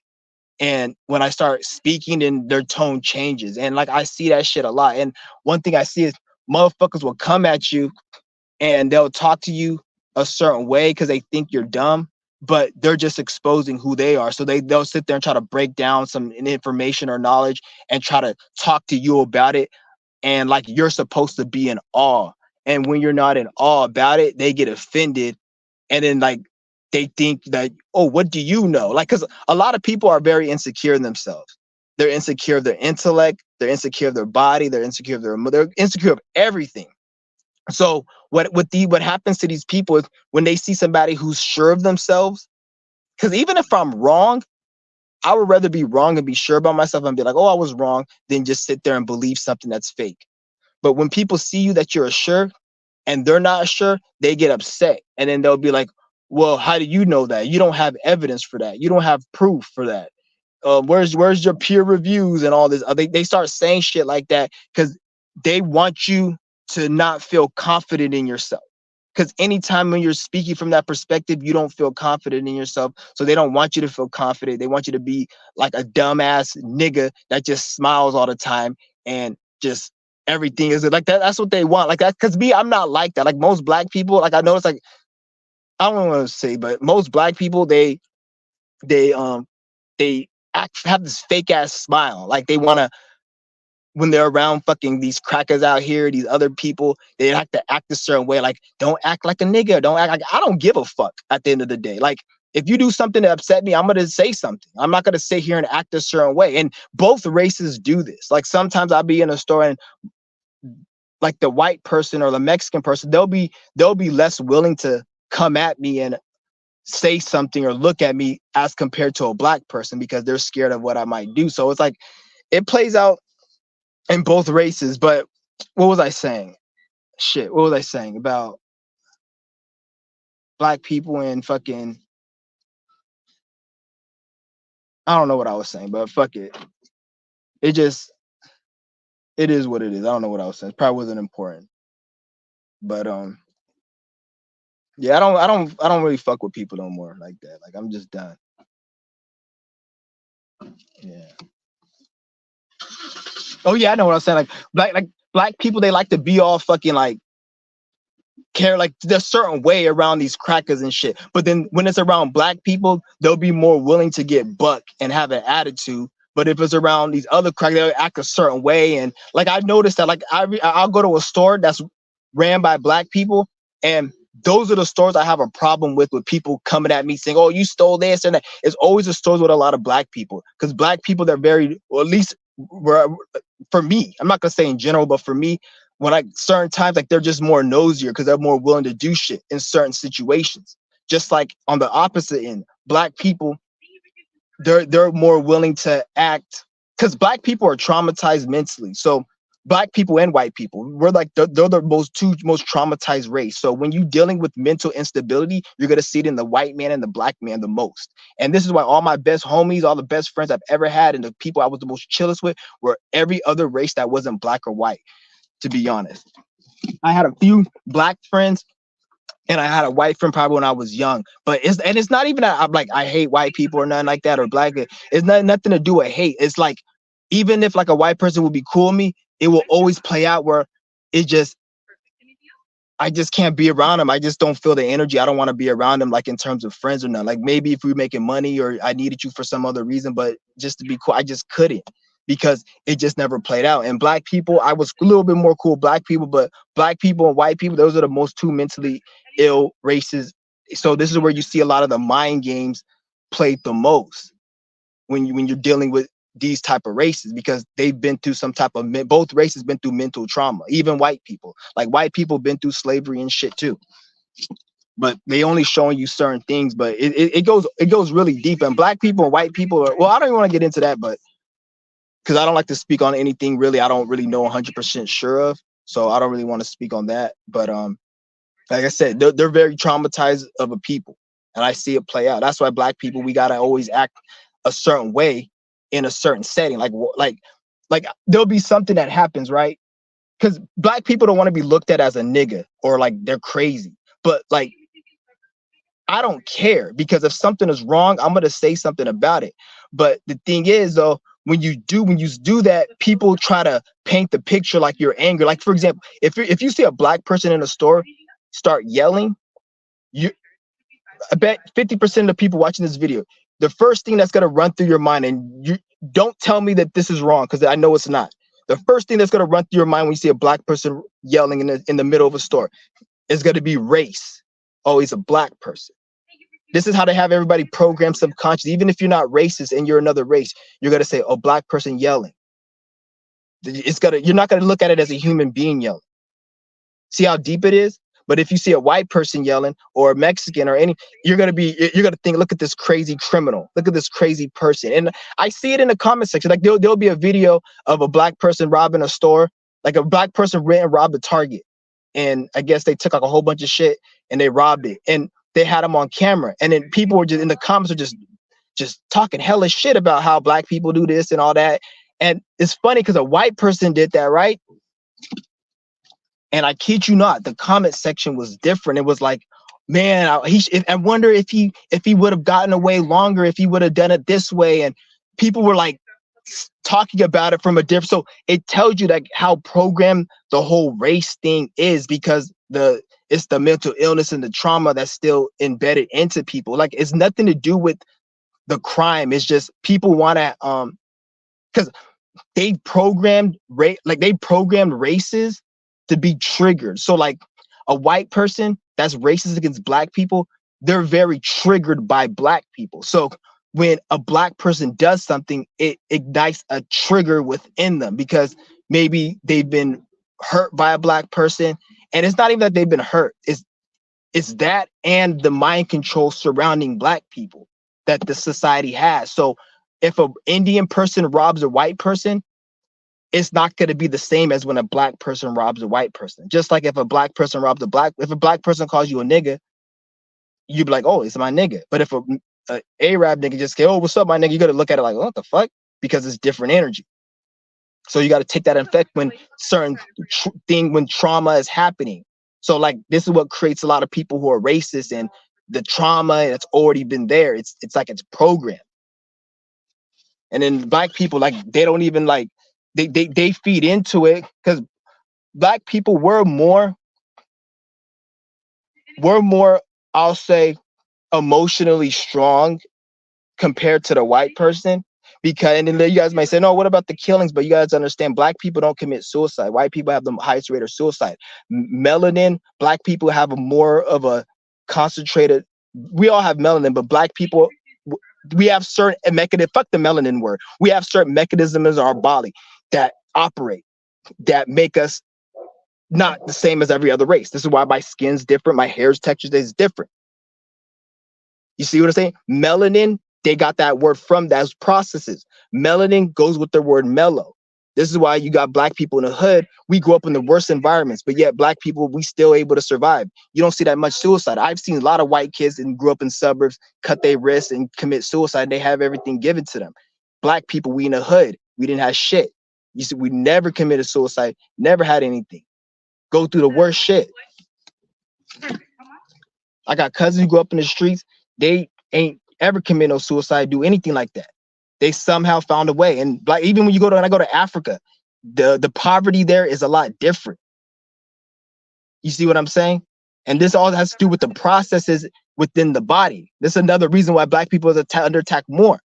And when I start speaking, then their tone changes. And like I see that shit a lot. And one thing I see is motherfuckers will come at you and they'll talk to you a certain way because they think you're dumb, but they're just exposing who they are. So they'll sit there and try to break down some information or knowledge and try to talk to you about it. And like you're supposed to be in awe. And when you're not in awe about it, they get offended. And then like they think that, oh, what do you know? Like, because a lot of people are very insecure in themselves. They're insecure of their intellect, they're insecure of their body, they're insecure of they're insecure of everything. So what happens to these people is when they see somebody who's sure of themselves, because even if I'm wrong, I would rather be wrong and be sure about myself and be like, oh, I was wrong, than just sit there and believe something that's fake. But when people see you that you're sure and they're not sure, they get upset. And then they'll be like, well, how do you know that? You don't have evidence for that. You don't have proof for that. Where's your peer reviews and all this? They start saying shit like that because they want you to not feel confident in yourself. Because anytime when you're speaking from that perspective, you don't feel confident in yourself. So they don't want you to feel confident. They want you to be like a dumbass nigga that just smiles all the time and just everything is like that. That's what they want. Like that. Because me, I'm not like that. Like most black people, like I notice, like I don't want to say, but most black people, they they have this fake ass smile, like they want to, when they're around fucking these crackers out here, these other people, they have to act a certain way. Like, don't act like a nigga. Don't act like, I don't give a fuck at the end of the day. Like, if you do something to upset me, I'm going to say something. I'm not going to sit here and act a certain way. And both races do this. Like, sometimes I'll be in a store and like the white person or the Mexican person, they'll be less willing to come at me and say something or look at me as compared to a black person because they're scared of what I might do. So it's like, it plays out in both races. But what was I saying? Shit, what was I saying about black people and fucking, I don't know what I was saying, but fuck it. It just, it is what it is. I don't know what I was saying. It probably wasn't important. But yeah, I don't really fuck with people no more like that. Like, I'm just done. Yeah. Oh yeah, I know what I was saying. Like black people, they like to be all fucking like care, like there's a certain way around these crackers and shit. But then when it's around black people, they'll be more willing to get buck and have an attitude. But if it's around these other crackers, they'll act a certain way. And like I noticed that, like I'll go to a store that's ran by black people, and those are the stores I have a problem with people coming at me saying, "Oh, you stole this," and that. It's always the stores with a lot of black people, because black people, they're very, or at least for me, I'm not gonna say in general, but for me, when I certain times, like they're just more nosier because they're more willing to do shit in certain situations. Just like on the opposite end, black people, they're more willing to act because black people are traumatized mentally. So black people and white people, we're like they're the most traumatized race. So when you're dealing with mental instability, you're gonna see it in the white man and the black man the most. And this is why all my best homies, all the best friends I've ever had, and the people I was the most chillest with were every other race that wasn't black or white. To be honest, I had a few black friends and I had a white friend probably when I was young. But it's not even that I'm like I hate white people or nothing like that, or black. It's nothing to do with hate. It's like, even if like a white person would be cool with me, it will always play out where it just, I just can't be around them. I just don't feel the energy. I don't want to be around them, like in terms of friends or not. Like maybe if we were making money or I needed you for some other reason, but just to be cool, I just couldn't, because it just never played out. And black people, I was a little bit more cool with black people, but black people and white people, those are the most two mentally ill races. So this is where you see a lot of the mind games played the most when you're dealing with these type of races, because they've been through some type of, both races been through mental trauma. Even white people, like white people been through slavery and shit too, but they only showing you certain things. But it goes really deep. And black people and white people are, well, I don't even want to get into that, but because I don't like to speak on anything really I don't really know 100% sure of, so I don't really want to speak on that. But like I said, they're very traumatized of a people, and I see it play out. That's why black people, we gotta always act a certain way in a certain setting. Like there'll be something that happens, right? Because black people don't want to be looked at as a nigga or like they're crazy. But like, I don't care, because if something is wrong, I'm gonna say something about it. But the thing is though, when you do that, people try to paint the picture like you're angry. Like for example, if you see a black person in a store start yelling, you, I bet 50% of the people watching this video, the first thing that's gonna run through your mind, and you don't tell me that this is wrong, because I know it's not. The first thing that's gonna run through your mind when you see a black person yelling in the middle of a store is gonna be race. Oh, he's a black person. This is how they have everybody programmed subconscious. Even if you're not racist and you're another race, you're gonna say, "Oh, black person yelling." You're not gonna look at it as a human being yelling. See how deep it is? But if you see a white person yelling, or a Mexican or any, you're gonna think, look at this crazy criminal, look at this crazy person. And I see it in the comment section. Like there'll be a video of a black person robbing a store, like a black person ran and robbed a Target. And I guess they took like a whole bunch of shit and they robbed it. And they had them on camera. And then people were just in the comments are just talking hellish shit about how black people do this and all that. And it's funny because a white person did that, right? And I kid you not, the comment section was different. It was like, man, I wonder if he would have gotten away longer if he would have done it this way. And people were like talking about it from a different. So it tells you like how programmed the whole race thing is, because it's the mental illness and the trauma that's still embedded into people. Like it's nothing to do with the crime. It's just people want to because they programmed races to be triggered. So like a white person that's racist against black people, they're very triggered by black people. So when a black person does something, it ignites a trigger within them because maybe they've been hurt by a black person. And it's not even that they've been hurt. It's that and the mind control surrounding black people that the society has. So if an Indian person robs a white person, it's not going to be the same as when a black person robs a white person. Just like if a black person robs if a black person calls you a nigga, you'd be like, oh, it's my nigga. But if a Arab nigga just go, oh, what's up, my nigga? You got to look at it like, what the fuck? Because it's different energy. So you got to take that effect when certain when trauma is happening. So like this is what creates a lot of people who are racist and the trauma that's already been there. It's like it's programmed. And then black people, like they don't even like they feed into it because black people were more, I'll say, emotionally strong compared to the white person. Because, and then you guys might say, no, what about the killings? But you guys understand, black people don't commit suicide. White people have the highest rate of suicide. Melanin, black people have a more of a concentrated, we all have melanin, but black people, we have certain mechanisms, fuck the melanin word. We have certain mechanisms in our body that operate, that make us not the same as every other race. This is why my skin's different, my hair's texture is different. You see what I'm saying? Melanin, they got that word from those processes. Melanin goes with the word mellow. This is why you got black people in the hood. We grew up in the worst environments, but yet black people, we still able to survive. You don't see that much suicide. I've seen a lot of white kids and grew up in suburbs, cut their wrists and commit suicide. They have everything given to them. Black people, we in the hood, we didn't have shit. You see, we never committed suicide, never had anything. Go through the worst shit. I got cousins who grew up in the streets. They ain't ever commit no suicide, do anything like that. They somehow found a way. And like even when when I go to Africa, the poverty there is a lot different. You see what I'm saying? And this all has to do with the processes within the body. This is another reason why black people are under attack more.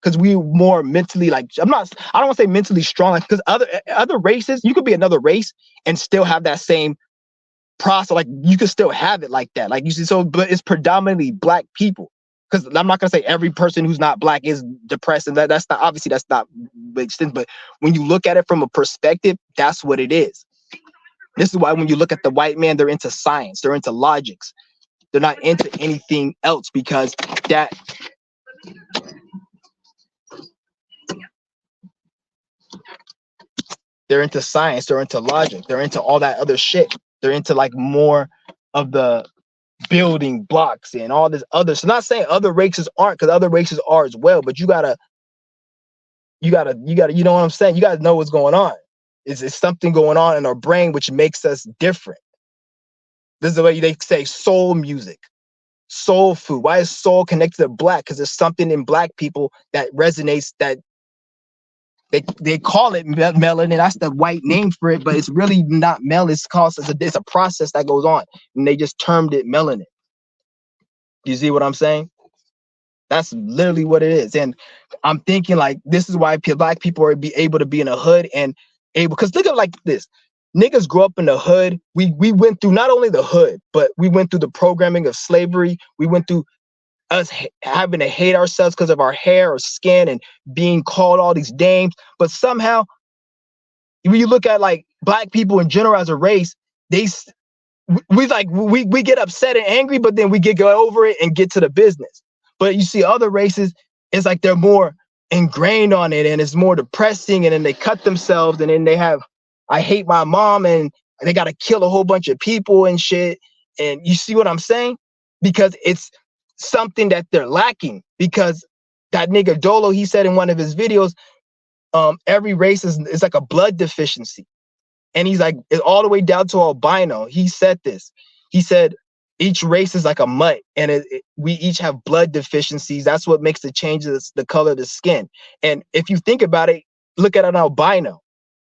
Because we more mentally, like, I don't want to say mentally strong, because other races, you could be another race and still have that same process. Like you could still have it like that. Like you see, so but it's predominantly black people. Because I'm not gonna say every person who's not black is depressed, and that's not, obviously that's not makes sense. But when you look at it from a perspective, that's what it is. This is why when you look at the white man, they're into science, they're into logics, they're not into anything else, because that they're into science, they're into logic, they're into all that other shit. They're into like more of the building blocks and all this other. So not saying other races aren't, because other races are as well, but you gotta, you know what I'm saying? You gotta know what's going on. It's something going on in our brain which makes us different. This is the way they say soul music, soul food. Why is soul connected to black? Because there's something in black people that resonates, that they call it melanin. That's the white name for it, but it's really not melanin. It's a process that goes on, and they just termed it melanin. You see what I'm saying? That's literally what it is. And I'm thinking like, this is why black people are able to be in a hood and able, because look at like this. Niggas grew up in the hood. We went through not only the hood, but we went through the programming of slavery. We went through us having to hate ourselves because of our hair or skin and being called all these names. But somehow, when you look at like black people in general as a race, we get upset and angry, but then we go over it and get to the business. But you see other races, it's like they're more ingrained on it, and it's more depressing, and then they cut themselves, and then they have, I hate my mom, and they got to kill a whole bunch of people and shit. And you see what I'm saying? Because it's something that they're lacking. Because that nigga Dolo, he said in one of his videos, every race is like a blood deficiency. And he's like, all the way down to albino. He said this. He said, each race is like a mutt, and we each have blood deficiencies. That's what makes the changes, the color of the skin. And if you think about it, look at an albino.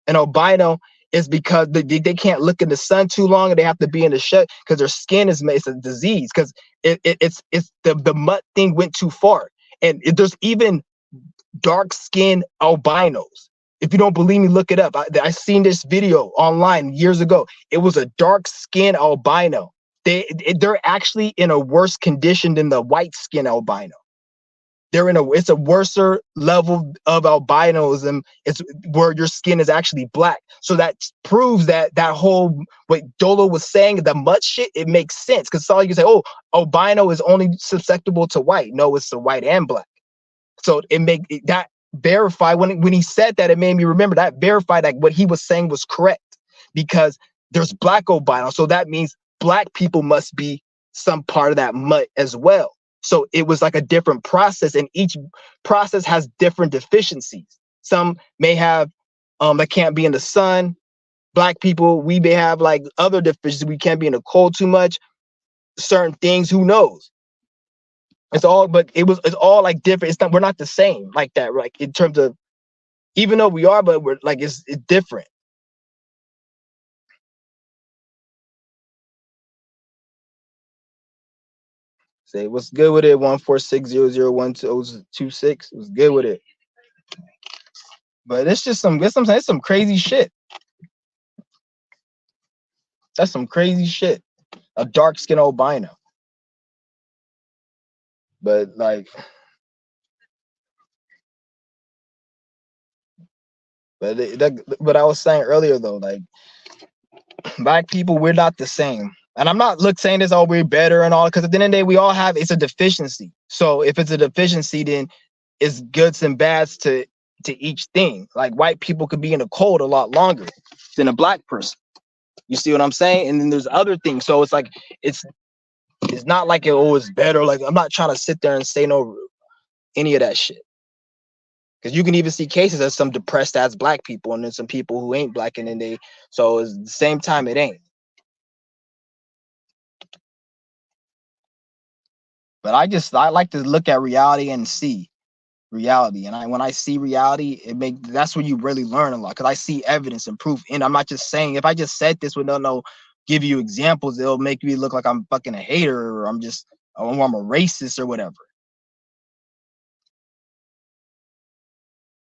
An albino is because they can't look in the sun too long, and they have to be in the shade because their skin it's a disease, because it's the mutt thing went too far. And there's even dark skinned albinos. If you don't believe me, look it up. I seen this video online years ago. It was a dark skinned albino. They're actually in a worse condition than the white skin albino. It's a worser level of albinism. It's where your skin is actually black. So that proves that whole, what Dolo was saying, the mud shit, it makes sense. Because all you can say, oh, albino is only susceptible to white. No, it's the white and black. So that verify when he said that, it made me remember that verified that what he was saying was correct, because there's black albino. So that means black people must be some part of that mutt as well. So it was like a different process, and each process has different deficiencies. Some may have that can't be in the sun. Black people, we may have like other deficiencies. We can't be in the cold too much. Certain things, who knows? It's all like different. We're not the same like that, like in terms of, even though we are, but we're like, it's different. Say what's good with it? 146001226. What's good with it? But it's just some crazy shit. That's some crazy shit. A dark skin albino. But like, but I was saying earlier though, like, black people, we're not the same. And I'm not saying this, oh, we're better and all, because at the end of the day, we all have, it's a deficiency. So if it's a deficiency, then it's goods and bads to each thing. Like, white people could be in the cold a lot longer than a black person. You see what I'm saying? And then there's other things. So it's like, it's not like it always better. Like, I'm not trying to sit there and say no any of that shit. Because you can even see cases of some depressed ass black people, and then some people who ain't black, and then so it's the same time, it ain't. But I like to look at reality and see reality. And when I see reality, that's when you really learn a lot, because I see evidence and proof. And I'm not just saying, if I just said this with no give you examples, it'll make me look like I'm fucking a hater, or I'm a racist or whatever.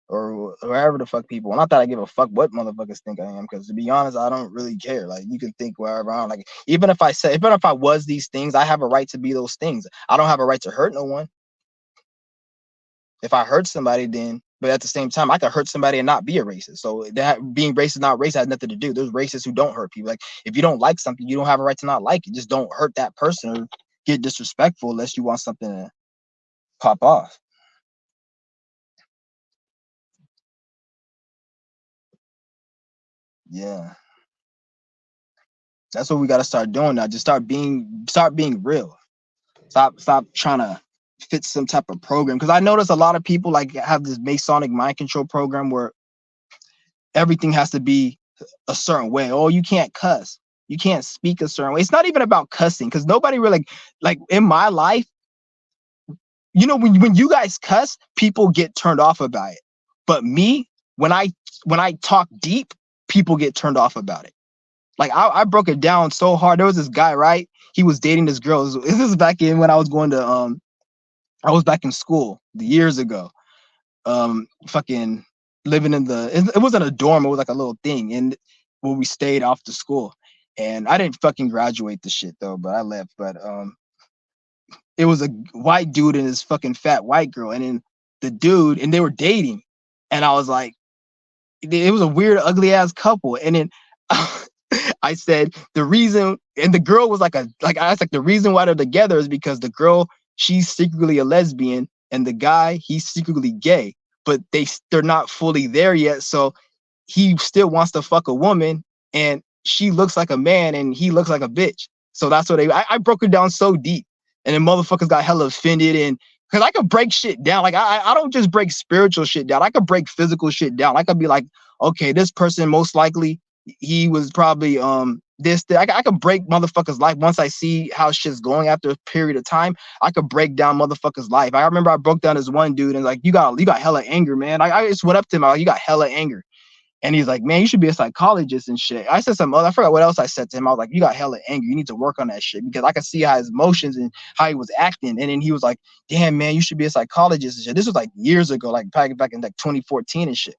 Or wherever the fuck people. Not that I give a fuck what motherfuckers think I am, because to be honest, I don't really care. Like, you can think wherever I am. Like, even if I was these things, I have a right to be those things. I don't have a right to hurt no one. If I hurt somebody, then, but at the same time, I could hurt somebody and not be a racist. So that being racist, not racist, has nothing to do. There's racists who don't hurt people. Like, if you don't like something, you don't have a right to not like it. Just don't hurt that person or get disrespectful unless you want something to pop off. Yeah. That's what we got to start doing now. Just start being real. Stop trying to fit some type of program. Because I notice a lot of people like have this Masonic mind control program where everything has to be a certain way. Oh, you can't cuss. You can't speak a certain way. It's not even about cussing, because nobody really like in my life, you know, when you guys cuss, people get turned off about it. But me, when I talk deep, people get turned off about it. Like, I broke it down so hard. There was this guy, right? He was dating this girl. This is back in when I was going to I was back in school years ago. Fucking living in it wasn't a dorm, it was like a little thing, and where we stayed off the school. And I didn't fucking graduate the shit though, but I left. But it was a white dude and his fucking fat white girl, and then the dude, and they were dating, and I was like, it was a weird, ugly ass couple. And then I said the reason, and the girl was like I was like, the reason why they're together is because the girl, she's secretly a lesbian, and the guy, he's secretly gay, but they're not fully there yet. So he still wants to fuck a woman, and she looks like a man and he looks like a bitch. So that's what I broke it down so deep, and then motherfuckers got hella offended. And because I could break shit down, like I don't just break spiritual shit down, I could break physical shit down. I could be like, okay, this person most likely he was probably this. I could break motherfuckers' life once I see how shit's going after a period of time. I could break down motherfuckers' life. I remember I broke down this one dude, and like, you got hella anger, man. I just went up to him, like, you got hella anger. And he's like, man, you should be a psychologist and shit. I said something other, I forgot what else I said to him. I was like, you got hella angry. You need to work on that shit, because I could see how his emotions and how he was acting. And then he was like, damn, man, you should be a psychologist and shit. This was like years ago, like back in like 2014 and shit.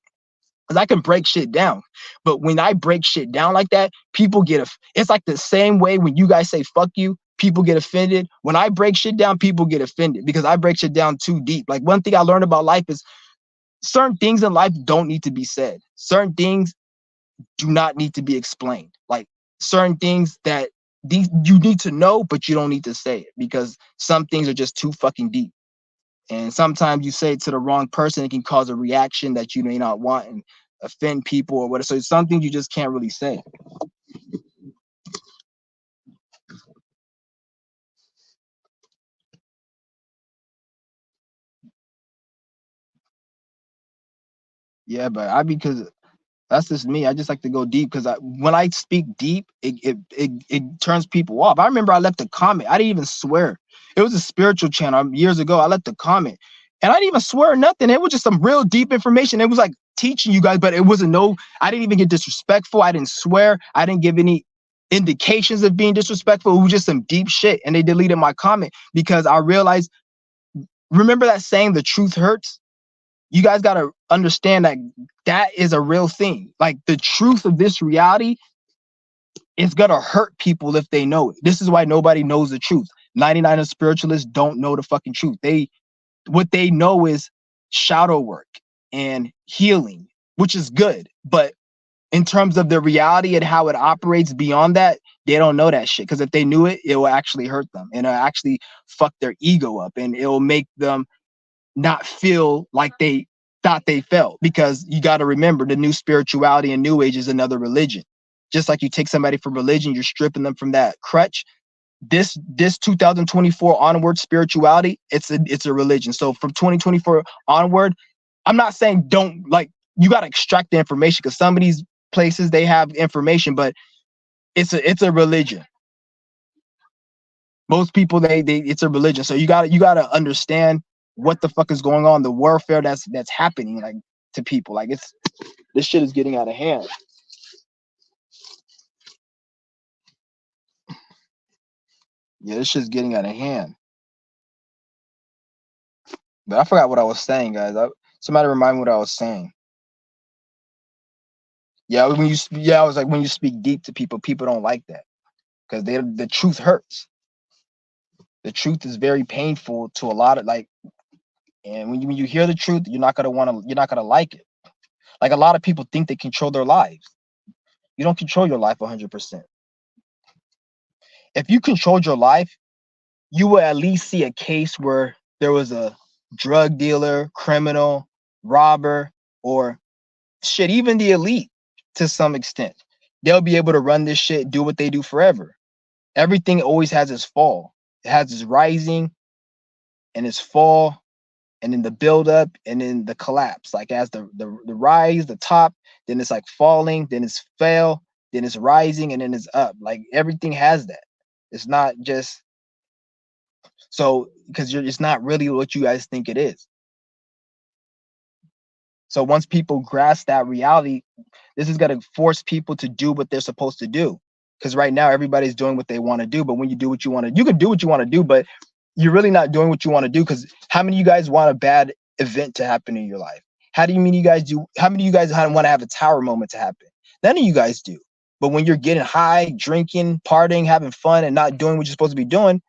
Because I can break shit down. But when I break shit down like that, people get it's like the same way when you guys say fuck you, people get offended. When I break shit down, people get offended because I break shit down too deep. Like, one thing I learned about life is certain things in life don't need to be said. Certain things do not need to be explained. Like, certain things that you need to know, but you don't need to say it, because some things are just too fucking deep. And sometimes you say it to the wrong person, it can cause a reaction that you may not want and offend people or whatever. So it's something you just can't really say. Yeah, but because that's just me. I just like to go deep, because when I speak deep, it turns people off. I remember I left a comment. I didn't even swear. It was a spiritual channel years ago. I left a comment, and I didn't even swear nothing. It was just some real deep information. It was like teaching you guys, but it wasn't no. I didn't even get disrespectful. I didn't swear. I didn't give any indications of being disrespectful. It was just some deep shit, and they deleted my comment because I realized. Remember that saying, "The truth hurts." You guys got to understand that that is a real thing. Like, the truth of this reality is going to hurt people if they know it. This is why nobody knows the truth. 99 of spiritualists don't know the fucking truth. What they know is shadow work and healing, which is good. But in terms of the reality and how it operates beyond that, they don't know that shit. Because if they knew it, it will actually hurt them, and it'll actually fuck their ego up, and it will make them not feel like they thought they felt. Because you got to remember, the new spirituality and new age is another religion. Just like you take somebody from religion, you're stripping them from that crutch. This 2024 onward spirituality, it's a religion. So from 2024 onward, I'm not saying don't, like, you got to extract the information, because some of these places they have information, but it's a religion. Most people, they it's a religion. So you gotta understand what the fuck is going on, the warfare that's happening, like, to people. Like, this shit is getting out of hand. Yeah, this shit's getting out of hand. But I forgot what I was saying, guys. Somebody remind me what I was saying. Yeah, yeah, I was like, when you speak deep to people, people don't like that, because the truth hurts. The truth is very painful to a lot of, like, and when you hear the truth, you're not gonna like it. Like, a lot of people think they control their lives. You don't control your life 100%. If you controlled your life, you will at least see a case where there was a drug dealer, criminal, robber, or shit, even the elite to some extent. They'll be able to run this shit, do what they do forever. Everything always has its fall. It has its rising and its fall, and then the build up, and then the collapse. Like, as the rise, the top, then it's like falling, then it's fell, then it's rising, and then it's up. Like, everything has that. It's not just so, because it's not really what you guys think it is. So once people grasp that reality, this is going to force people to do what they're supposed to do. Because right now everybody's doing what they want to do. But when you do what you want to, you can do what you want to do, but you're really not doing what you want to do. Because how many of you guys want a bad event to happen in your life? How do you mean you guys do? How many of you guys want to have a tower moment to happen? None of you guys do. But when you're getting high, drinking, partying, having fun, and not doing what you're supposed to be doing,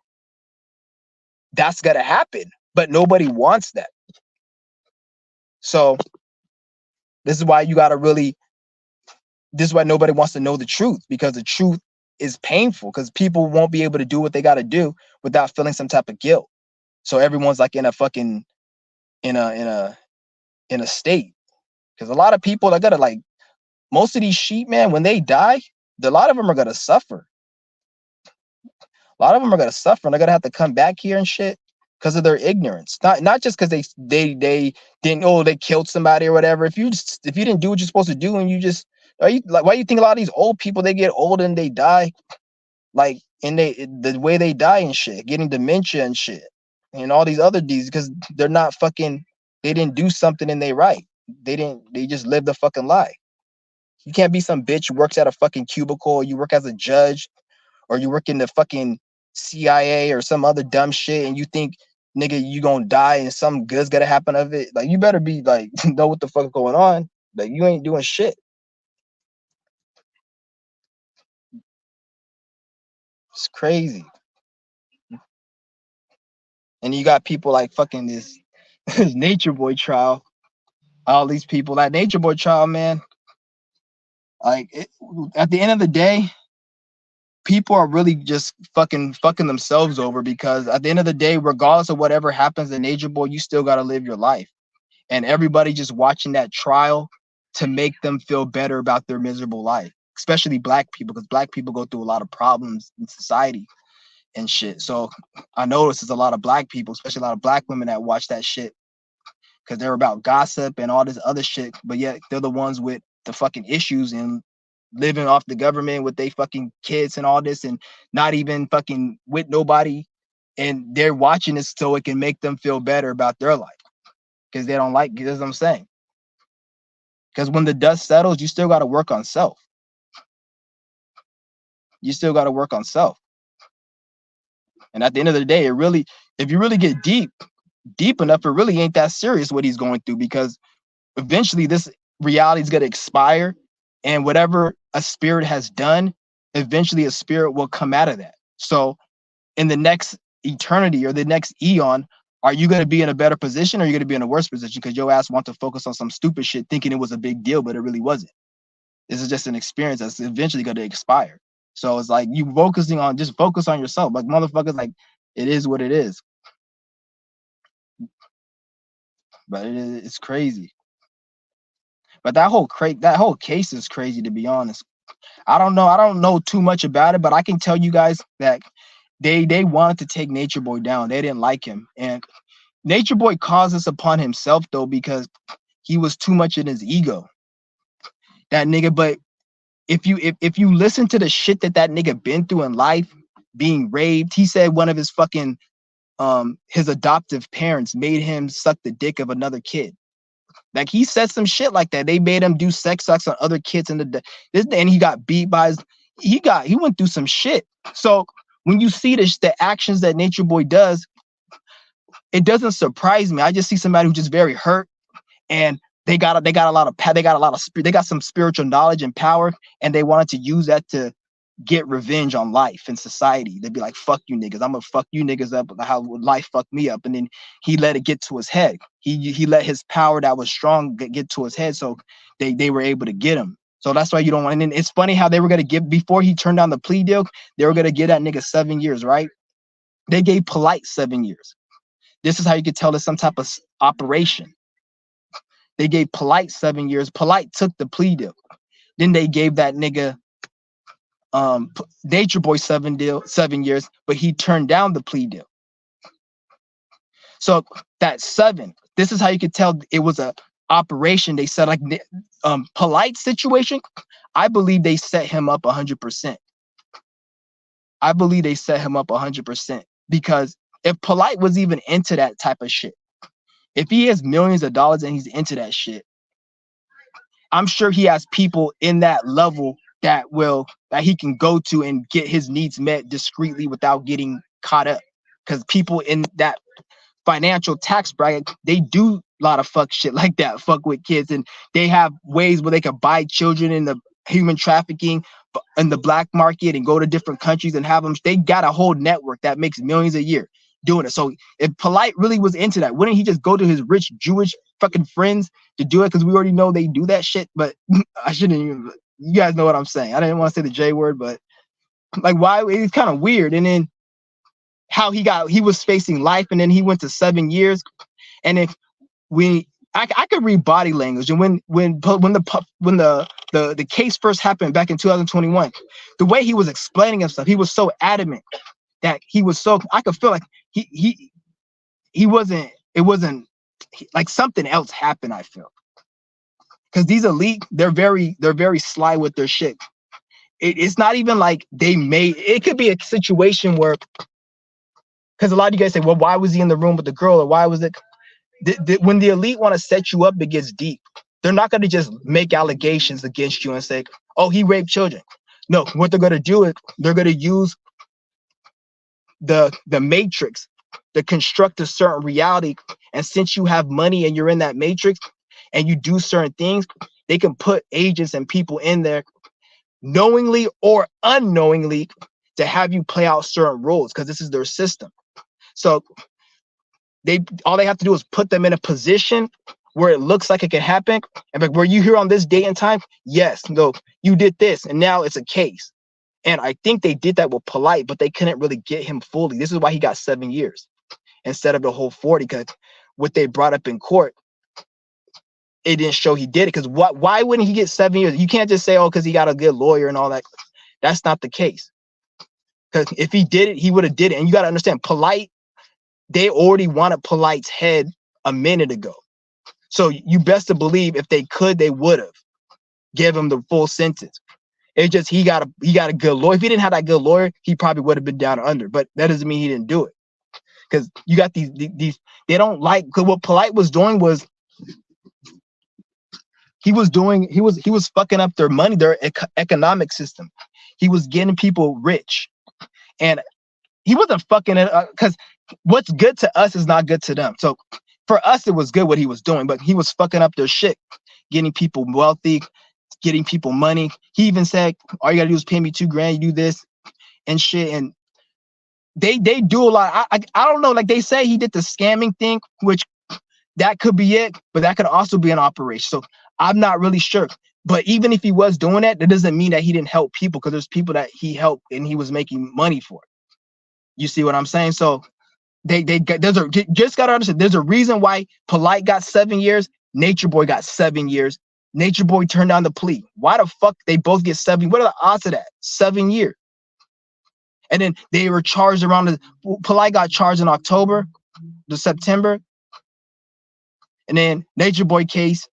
that's gonna happen. But nobody wants that. So this is why you gotta really. This is why nobody wants to know the truth, because the truth is painful, because people won't be able to do what they got to do without feeling some type of guilt. So everyone's like in a fucking in a state, because a lot of people are gonna, like, most of these sheep, man, when they die, a lot of them are gonna suffer. A lot of them are gonna suffer, and they're gonna have to come back here and shit because of their ignorance. Not just because they didn't, oh, they killed somebody or whatever. If you didn't do what you're supposed to do, and you just, are you like, why do you think a lot of these old people, they get old and they die, like, and the way they die and shit, getting dementia and shit, and all these other deeds, because they're not fucking, they didn't do something and they right. They just lived a fucking lie. You can't be some bitch who works at a fucking cubicle, or you work as a judge, or you work in the fucking CIA or some other dumb shit, and you think, nigga, you gonna die and some good's gonna happen of it. Like, you better be like, know what the fuck going on. Like, you ain't doing shit. It's crazy. And you got people like fucking this Nature Boy trial. All these people, that Nature Boy trial, man. Like, at the end of the day, people are really just fucking themselves over, because at the end of the day, regardless of whatever happens in Nature Boy, you still got to live your life. And everybody just watching that trial to make them feel better about their miserable life, especially black people, because black people go through a lot of problems in society and shit. So I notice there's a lot of black people, especially a lot of black women, that watch that shit because they're about gossip and all this other shit, but yet they're the ones with the fucking issues and living off the government with they fucking kids and all this, and not even fucking with nobody. And they're watching this so it can make them feel better about their life, because they don't like it. That's what I'm saying. Because when the dust settles, you still got to work on self. You still got to work on self. And at the end of the day, it really, if you really get deep enough, it really ain't that serious what he's going through, because eventually this reality is going to expire, and whatever a spirit has done, eventually a spirit will come out of that. So in the next eternity or the next eon, are you going to be in a better position, or are you going to be in a worse position because your ass want to focus on some stupid shit thinking it was a big deal, but it really wasn't? This is just an experience that's eventually going to expire. So it's like, you focusing on, just focus on yourself. Like, motherfuckers, like, it is what it is. But it's crazy. But that whole case is crazy, to be honest. I don't know too much about it, but I can tell you guys that they wanted to take Nature Boy down. They didn't like him. And Nature Boy caused this upon himself, though, because he was too much in his ego. That nigga, but if you listen to the shit that nigga been through in life, being raped, he said one of his fucking his adoptive parents made him suck the dick of another kid. Like, he said some shit like that. They made him do sex acts on other kids in and he got beat by he went through some shit. So when you see the actions that Nature Boy does, it doesn't surprise me. I just see somebody who's just very hurt, and they got some spiritual knowledge and power, and they wanted to use that to get revenge on life and society. They'd be like, fuck you niggas, I'm gonna fuck you niggas up how life fucked me up. And then he let it get to his head. He let his power that was strong get to his head, so they were able to get him. So that's why you don't want. And then it's funny how they were gonna give, before he turned down the plea deal, they were gonna give that nigga 7 years, right? They gave Polite 7 years. This is how you could tell there's some type of operation. They gave Polite 7 years. Polite took the plea deal. Then they gave that nigga Nature Boy 7 years, but he turned down the plea deal. So that 7, this is how you could tell it was a operation. They said, like, Polite situation, I believe they set him up 100%. I believe they set him up 100%, because if Polite was even into that type of shit, if he has millions of dollars and he's into that shit, I'm sure he has people in that level that he can go to and get his needs met discreetly without getting caught up. Because people in that financial tax bracket, they do a lot of fuck shit like that, fuck with kids, and they have ways where they can buy children in the human trafficking in the black market and go to different countries and have them. They got a whole network that makes millions a year doing it. So if Polite really was into that, wouldn't he just go to his rich Jewish fucking friends to do it? Because we already know they do that shit. But I shouldn't even, you guys know what I'm saying. I didn't want to say the J word, but like, why? It's kind of weird. And then how he was facing life, and then he went to 7 years. And if I could read body language, and when the case first happened back in 2021, the way he was explaining himself, he was so adamant that he was so, I could feel like he wasn't, it wasn't like something else happened, I feel. Because these elite, they're very sly with their shit. It's not even like it could be a situation where, because a lot of you guys say, well, why was he in the room with the girl, or why was it? When the elite want to set you up, it gets deep. they're not going to just make allegations against you and say, oh, he raped children. No, what they're going to do is they're going to use the matrix to construct a certain reality. And since you have money and you're in that matrix and you do certain things, they can put agents and people in there knowingly or unknowingly to have you play out certain roles, because this is their system. So all they have to do is put them in a position where it looks like it can happen, and like, where you hear on this date and time, yes, no, you did this, and now it's a case. And I think they did that with Polite, but they couldn't really get him fully. This is why he got 7 years instead of the whole 40, because what they brought up in court, it didn't show he did it. Because why wouldn't he get 7 years? You can't just say, oh, because he got a good lawyer and all that. That's not the case. Because if he did it, he would have did it. And you got to understand, Polite, they already wanted Polite's head a minute ago. So you best to believe if they could, they would have give him the full sentence. It's just he got a good lawyer. If he didn't have that good lawyer, he probably would have been down under. But that doesn't mean he didn't do it. Because you got these they don't like, because what Polite was doing was he was fucking up their money, their economic system. He was getting people rich, and he wasn't fucking it up, because what's good to us is not good to them. So for us, it was good what he was doing, but he was fucking up their shit, getting people wealthy, getting people money. He even said, all you gotta do is pay me $2,000, you do this and shit. And they do a lot. I don't know, like they say he did the scamming thing, which that could be it, but that could also be an operation. So I'm not really sure. But even if he was doing that, that doesn't mean that he didn't help people, because there's people that he helped and he was making money for it. You see what I'm saying? So just gotta understand, there's a reason why Polite got 7 years, Nature Boy got 7 years. Nature Boy turned down the plea. Why the fuck they both get 7? What are the odds of that? 7 years. And then they were charged around Polite got charged in October to September. And then Nature Boy case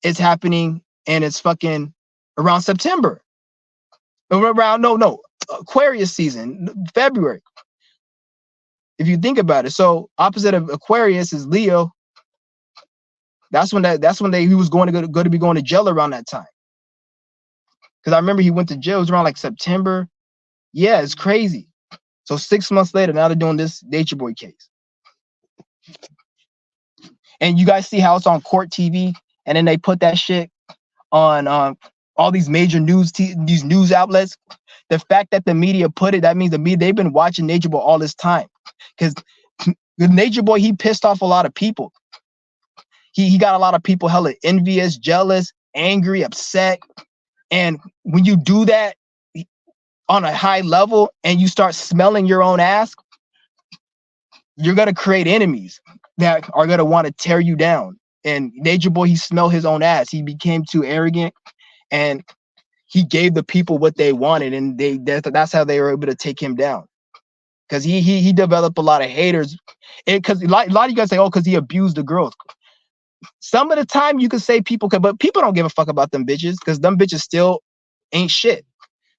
is happening and it's fucking around September. Around Aquarius season, February. If you think about it. So opposite of Aquarius is Leo. That's when he was going to be going to jail around that time. Because I remember he went to jail. It was around like September. Yeah, it's crazy. So 6 months later, now they're doing this Nature Boy case. And you guys see how it's on Court TV, and then they put that shit on all these major these news outlets. The fact that the media put it, that means the media, they've been watching Nature Boy all this time. Because the Nature Boy, he pissed off a lot of people. He got a lot of people hella envious, jealous, angry, upset. And when you do that on a high level and you start smelling your own ass, you're going to create enemies that are going to want to tear you down. And Nature Boy, he smelled his own ass. He became too arrogant, and he gave the people what they wanted, and that's how they were able to take him down. Because he developed a lot of haters. Because a lot of you guys say, oh, because he abused the girls. Some of the time you could say people could, but people don't give a fuck about them bitches, because them bitches still ain't shit.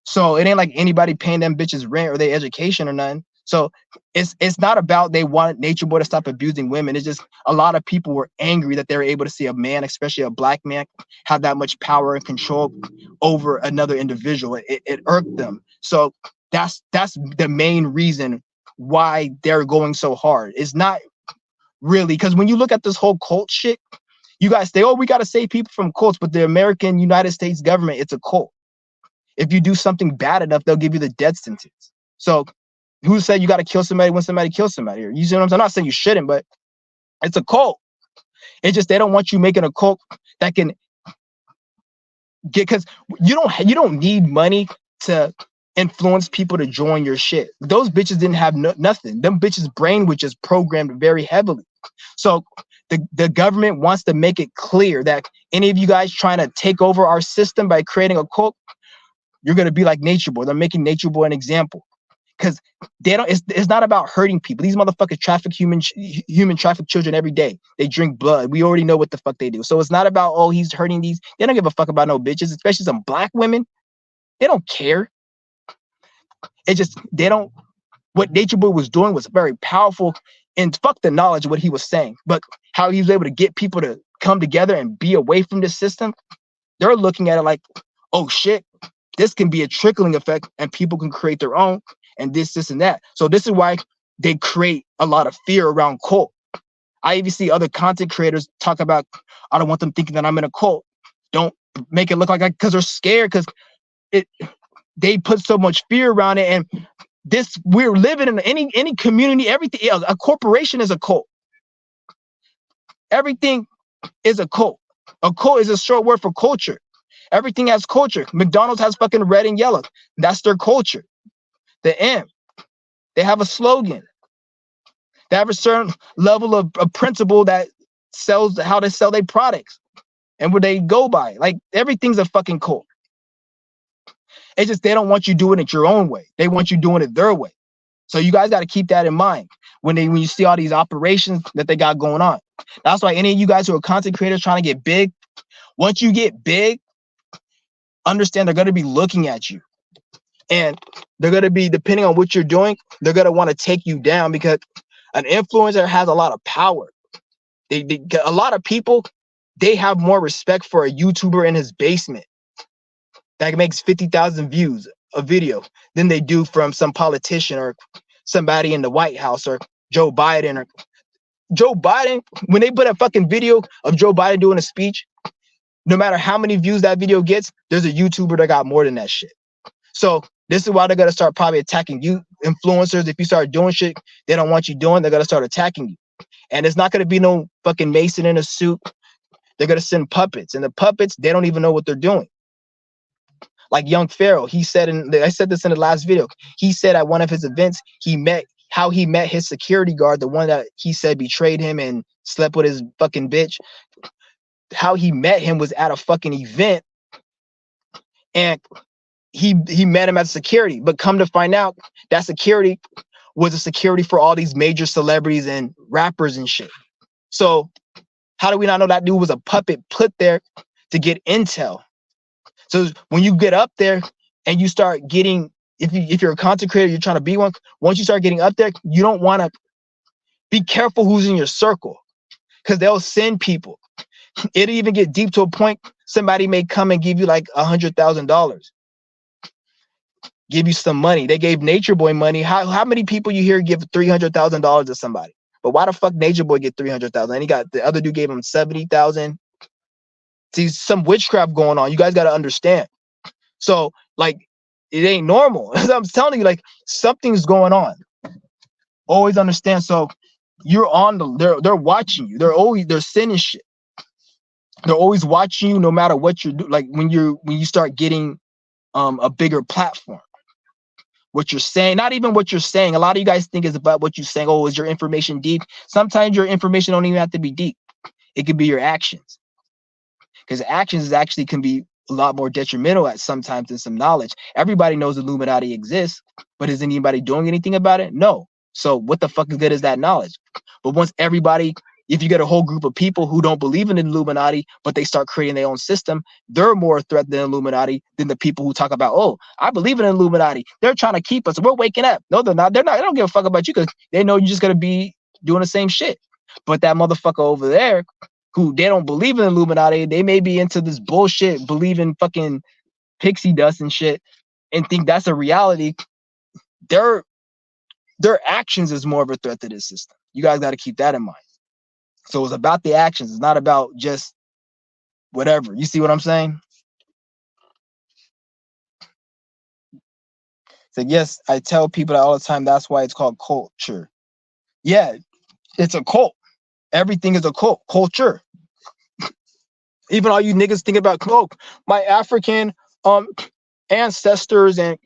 So it ain't like anybody paying them bitches rent or their education or nothing. So it's not about they want Nature Boy to stop abusing women. It's just a lot of people were angry that they were able to see a man, especially a black man, have that much power and control over another individual. It irked them. So that's the main reason why they're going so hard. It's not really, because when you look at this whole cult shit, you guys say, oh, we got to save people from cults, but the American United States government, it's a cult. If you do something bad enough, they'll give you the death sentence. So who said you got to kill somebody when somebody kills somebody? You see what I'm saying? I'm not saying you shouldn't, but it's a cult. It's just they don't want you making a cult that can get, because you don't need money to influence people to join your shit. Those bitches didn't have nothing. Them bitches' brain was just programmed very heavily. So the government wants to make it clear that any of you guys trying to take over our system by creating a cult, you're going to be like Nature Boy. They're making Nature Boy an example. Because they don't. It's not about hurting people. These motherfuckers traffic human traffic children every day. They drink blood. We already know what the fuck they do. So it's not about, oh, he's hurting these. They don't give a fuck about no bitches, especially some black women. They don't care. It's just they don't. What Nature Boy was doing was very powerful, and fuck the knowledge of what he was saying, but how he was able to get people to come together and be away from the system, they're looking at it like, oh shit, this can be a trickling effect and people can create their own and this and that. So this is why they create a lot of fear around cult. I even see other content creators talk about, I don't want them thinking that I'm in a cult. Don't make it look like that, because they're scared, because they put so much fear around it. And we're living in any community, everything. A corporation is a cult. Everything is a cult. A cult is a short word for culture. Everything has culture. McDonald's has fucking red and yellow. That's their culture. The M, they have a slogan. They have a certain level of principle that sells how they sell their products and what they go by. Like, everything's a fucking cult. It's just they don't want you doing it your own way. They want you doing it their way. So you guys got to keep that in mind when you see all these operations that they got going on. That's why any of you guys who are content creators trying to get big, once you get big, understand they're going to be looking at you. And they're going to be, depending on what you're doing, they're going to want to take you down, because an influencer has a lot of power. A lot of people, they have more respect for a YouTuber in his basement that makes 50,000 views a video than they do from some politician or somebody in the White House or Joe Biden. Or Joe Biden, when they put a fucking video of Joe Biden doing a speech, no matter how many views that video gets, there's a YouTuber that got more than that shit. So this is why they're going to start probably attacking you influencers. If you start doing shit they don't want you doing, they're going to start attacking you. And it's not going to be no fucking Mason in a suit. They're going to send puppets, and the puppets, they don't even know what they're doing. Like Young Pharaoh, he said, I said this in the last video, he said at one of his events, he met his security guard, the one that he said betrayed him and slept with his fucking bitch. How he met him was at a fucking event, and he met him as security. But come to find out, that security was a security for all these major celebrities and rappers and shit. So how do we not know that dude was a puppet put there to get intel? So when you get up there and you start getting, if you're a content creator, you're trying to be one, once you start getting up there, you don't want to, be careful who's in your circle, because they'll send people. It'll even get deep to a point, somebody may come and give you like $100,000. Give you some money. They gave Nature Boy money. How many people you hear give $300,000 to somebody? But why the fuck Nature Boy get 300,000? And he got, the other dude gave him 70,000. See, some witchcraft going on. You guys got to understand. So like, it ain't normal. I'm telling you, like, something's going on. Always understand. So you're on they're watching you. They're sending shit. They're always watching you no matter what you do. Like when you start getting a bigger platform, what you're saying, not even what you're saying. A lot of you guys think it's about what you're saying. Oh, is your information deep? Sometimes your information don't even have to be deep. It could be your actions, because actions actually can be a lot more detrimental at sometimes than some knowledge. Everybody knows Illuminati exists, but is anybody doing anything about it? No. So what the fuck is good is that knowledge? But once everybody, if you get a whole group of people who don't believe in Illuminati, but they start creating their own system, they're more a threat than Illuminati than the people who talk about, oh, I believe in Illuminati. They're trying to keep us. We're waking up. No, they're not. They don't give a fuck about you, because they know you're just going to be doing the same shit. But that motherfucker over there, who they don't believe in Illuminati, they may be into this bullshit, believe in fucking pixie dust and shit, and think that's a reality. Their actions is more of a threat to this system. You guys got to keep that in mind. So it's about the actions. It's not about just whatever. You see what I'm saying? So yes, I tell people that all the time. That's why it's called culture. Yeah, it's a cult. Everything is a cult. Culture. Even all you niggas think about, oh, my African ancestors, and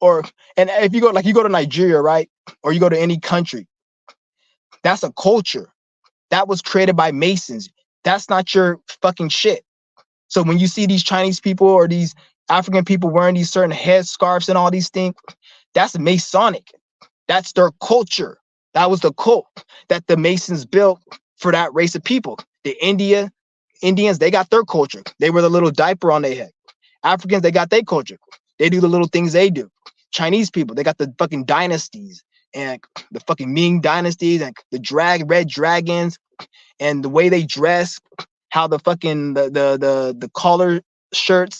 if you go to Nigeria, right, or you go to any country, that's a culture that was created by Masons. That's not your fucking shit. So when you see these Chinese people or these African people wearing these certain head scarves and all these things, that's Masonic. That's their culture. That was the cult that the Masons built for that race of people. The Indians, they got their culture. They wear the little diaper on their head. Africans, they got their culture. They do the little things they do. Chinese people, they got the fucking dynasties and the fucking Ming dynasties and the red dragons and the way they dress, how the fucking the collar shirts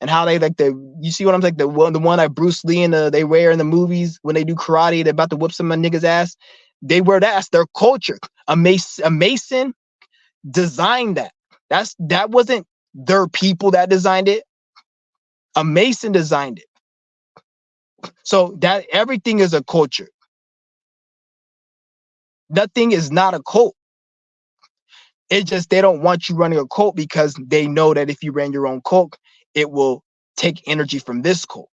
and how they like you see what I'm like the one that Bruce Lee and they wear in the movies when they do karate, they're about to whip some niggas ass. They wear that. That's their culture. A Mason designed that. That wasn't their people that designed it. A Mason designed it. So that everything is a culture. Nothing is not a cult. It's just they don't want you running a cult because they know that if you ran your own cult, it will take energy from this cult.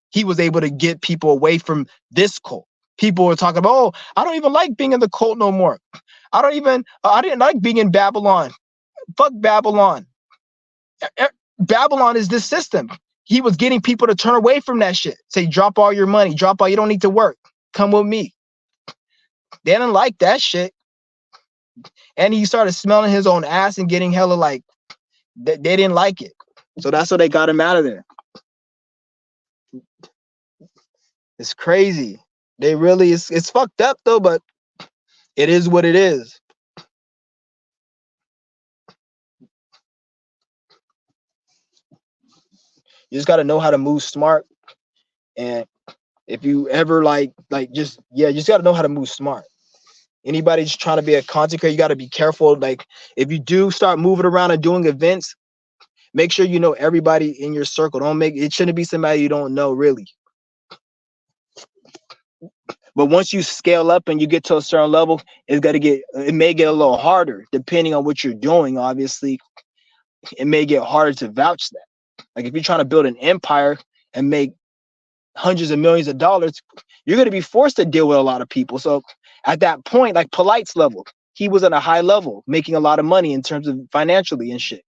He was able to get people away from this cult. People were talking about, oh, I don't even like being in the cult no more. I didn't like being in Babylon. Fuck Babylon. Babylon is this system. He was getting people to turn away from that shit. Say, drop all your money, you don't need to work. Come with me. They didn't like that shit. And he started smelling his own ass and getting hella like, they didn't like it. So that's why they got him out of there. It's crazy. They really, it's fucked up though, but it is what it is. You just got to know how to move smart. And if you ever you just got to know how to move smart. Anybody just trying to be a content creator, you got to be careful. Like if you do start moving around and doing events, make sure you know everybody in your circle. It shouldn't be somebody you don't know really. But once you scale up and you get to a certain level, it may get a little harder depending on what you're doing. Obviously, it may get harder to vouch that. Like if you're trying to build an empire and make hundreds of millions of dollars, you're going to be forced to deal with a lot of people. So at that point, like Polite's level, he was at a high level, making a lot of money in terms of financially and shit.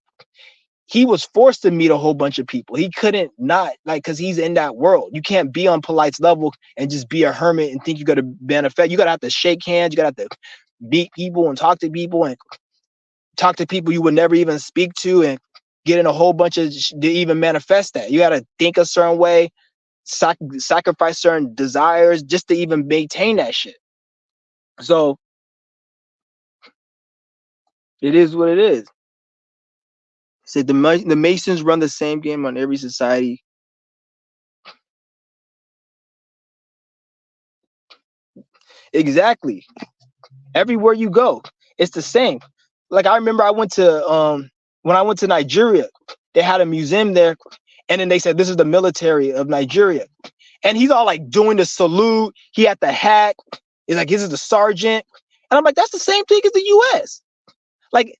He was forced to meet a whole bunch of people. He couldn't not, like, because he's in that world. You can't be on Polite's level and just be a hermit and think you're going to benefit. You got to have to shake hands. You got to have to meet people and talk to people you would never even speak to and get in a whole bunch of to even manifest that. You got to think a certain way, sacrifice certain desires just to even maintain that shit. So it is what it is. So the Masons run the same game on every society. Exactly. Everywhere you go, it's the same. Like I remember I went to when I went to Nigeria, they had a museum there, and then they said this is the military of Nigeria. And he's all like doing the salute. He had the hat. He's like, this is the sergeant. And I'm like, that's the same thing as the US. Like,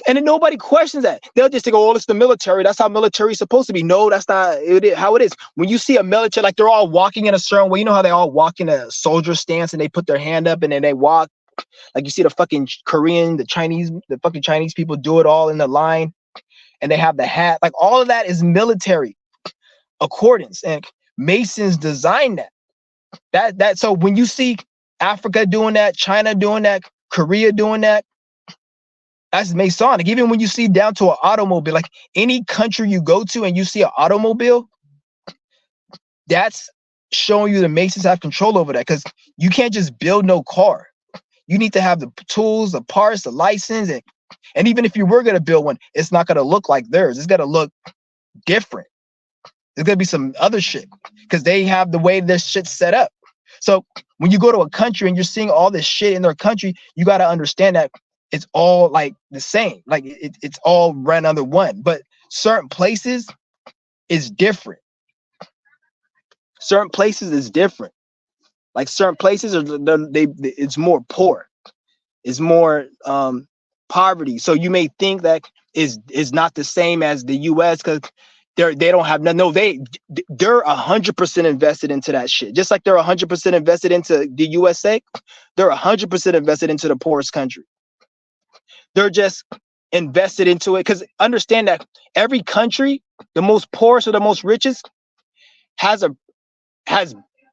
and then nobody questions that. They'll just think, oh, it's the military. That's how military is supposed to be. No, that's not how it is. When you see a military, like they're all walking in a certain way. You know how they all walk in a soldier stance and they put their hand up and then they walk. Like you see the fucking Korean, the fucking Chinese people do it all in the line. And they have the hat. Like all of that is military accordance. And Masons designed that. So when you see Africa doing that, China doing that, Korea doing that, that's Masonic. Even when you see down to an automobile, like any country you go to and you see an automobile, that's showing you the Masons have control over that, because you can't just build no car. You need to have the tools, the parts, the license, and even if you were going to build one, it's not going to look like theirs. It's going to look different. There's going to be some other shit because they have the way this shit's set up. So when you go to a country and you're seeing all this shit in their country, you got to understand that it's all like the same. Like it's all run under one. But certain places is different. Certain places is different. Like certain places it's more poor. It's more poverty. So you may think that is not the same as the US because they don't have no, they're 100% invested into that shit. Just like they're 100% invested into the USA, they're 100% invested into the poorest country. They're just invested into it because understand that every country, the most poorest or the most richest, has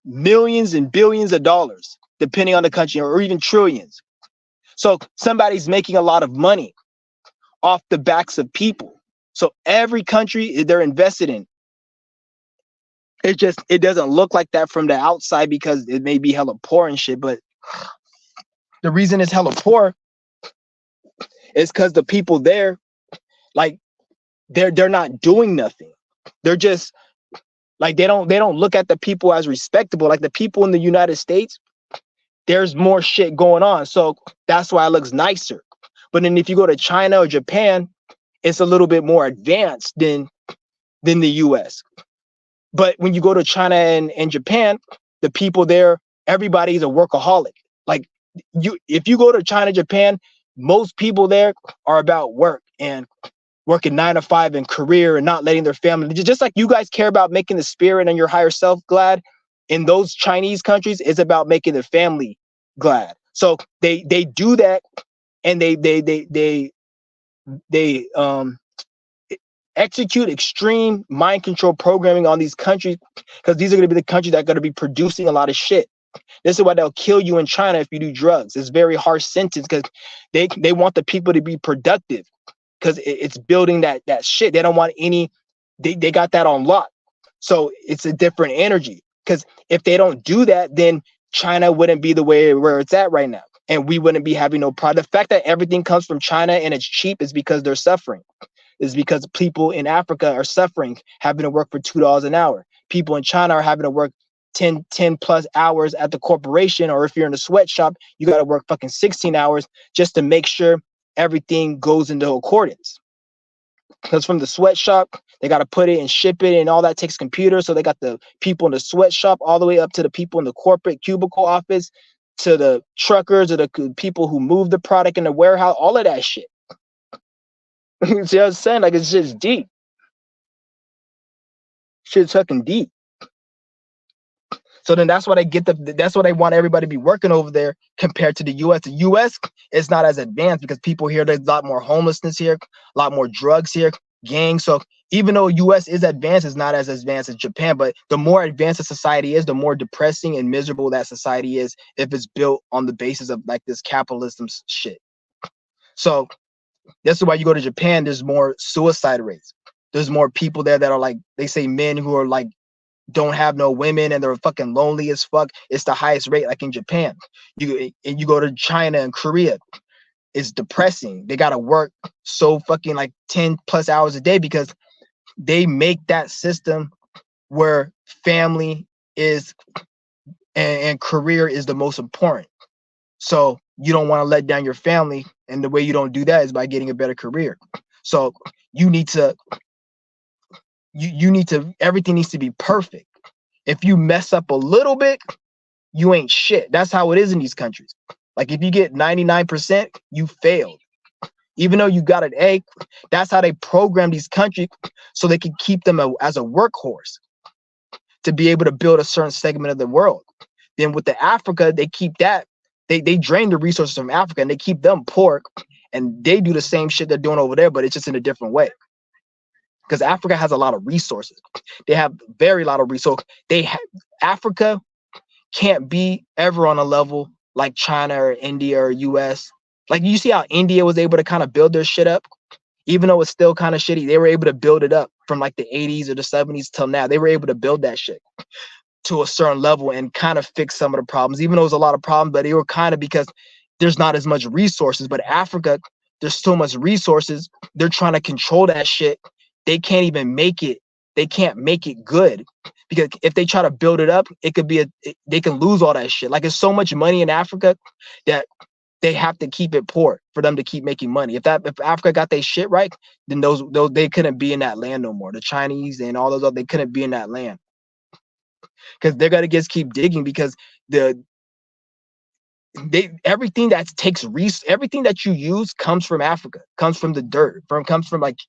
millions and billions of dollars, depending on the country, or even trillions. So somebody's making a lot of money off the backs of people. So every country they're invested in. It doesn't look like that from the outside because it may be hella poor and shit, but the reason it's hella poor is because the people there Like they're not doing nothing. They're just like they don't look at the people as respectable. Like the people in the United States, there's more shit going on. So that's why it looks nicer. But then if you go to China or Japan, it's a little bit more advanced than the US. But when you go to China and Japan, the people there, everybody's a workaholic. Like if you go to China, Japan, most people there are about work and working 9 to 5 and career and not letting their family, just like you guys care about making the spirit and your higher self glad. In those Chinese countries, it's about making their family glad. So they do that, and they execute extreme mind control programming on these countries, because these are going to be the countries that are going to be producing a lot of shit. This is why they'll kill you in China if you do drugs. It's very harsh sentence, because they want the people to be productive, because it's building that shit. They don't want any, they got that on lock. So it's a different energy, because if they don't do that, then China wouldn't be the way where it's at right now, and we wouldn't be having no product. The fact that everything comes from China and it's cheap is because they're suffering. Is because people in Africa are suffering, having to work for $2 an hour. People in China are having to work 10 plus hours at the corporation, or if you're in a sweatshop, you got to work fucking 16 hours just to make sure everything goes into accordance. Because from the sweatshop, they got to put it and ship it, and all that takes computers. So they got the people in the sweatshop all the way up to the people in the corporate cubicle office, to the truckers, or the people who move the product in the warehouse, all of that shit. See what I'm saying? Like, it's just deep. Shit's fucking deep. So then that's why that's why they want everybody to be working over there compared to the US. The US is not as advanced because people here, there's a lot more homelessness here, a lot more drugs here, gangs. So even though US is advanced, it's not as advanced as Japan. But the more advanced a society is, the more depressing and miserable that society is if it's built on the basis of like this capitalism shit. So that's why you go to Japan, there's more suicide rates. There's more people there that are like, they say men who are like, don't have no women and they're fucking lonely as fuck. It's the highest rate, like in Japan. You go to China and Korea, it's depressing. They gotta work so fucking like 10 plus hours a day because they make that system where family is and career is the most important. So you don't want to let down your family, and the way you don't do that is by getting a better career. So you need to everything needs to be perfect. If you mess up a little bit, you ain't shit. That's how it is in these countries. Like if you get 99%, you failed. Even though you got an A, that's how they program these countries so they can keep them as a workhorse to be able to build a certain segment of the world. Then with the Africa, they keep that. They drain the resources from Africa and they keep them poor, and they do the same shit they're doing over there, but it's just in a different way. Because Africa has a lot of resources. They have very lot of resources. Africa can't be ever on a level like China or India or US. Like you see how India was able to kind of build their shit up, even though it's still kind of shitty. They were able to build it up from like the 80s or the 70s till now. They were able to build that shit to a certain level and kind of fix some of the problems, even though it was a lot of problems, but they were kind of because there's not as much resources. But Africa, there's so much resources. They're trying to control that shit. They can't even make it. They can't make it good, because if they try to build it up, it could be they can lose all that shit. Like there's so much money in Africa that they have to keep it poor for them to keep making money. If Africa got their shit right, then those they couldn't be in that land no more. The Chinese and all those other, they couldn't be in that land, because they're gonna just keep digging, because everything that everything that you use comes from Africa, comes from the dirt, comes from like,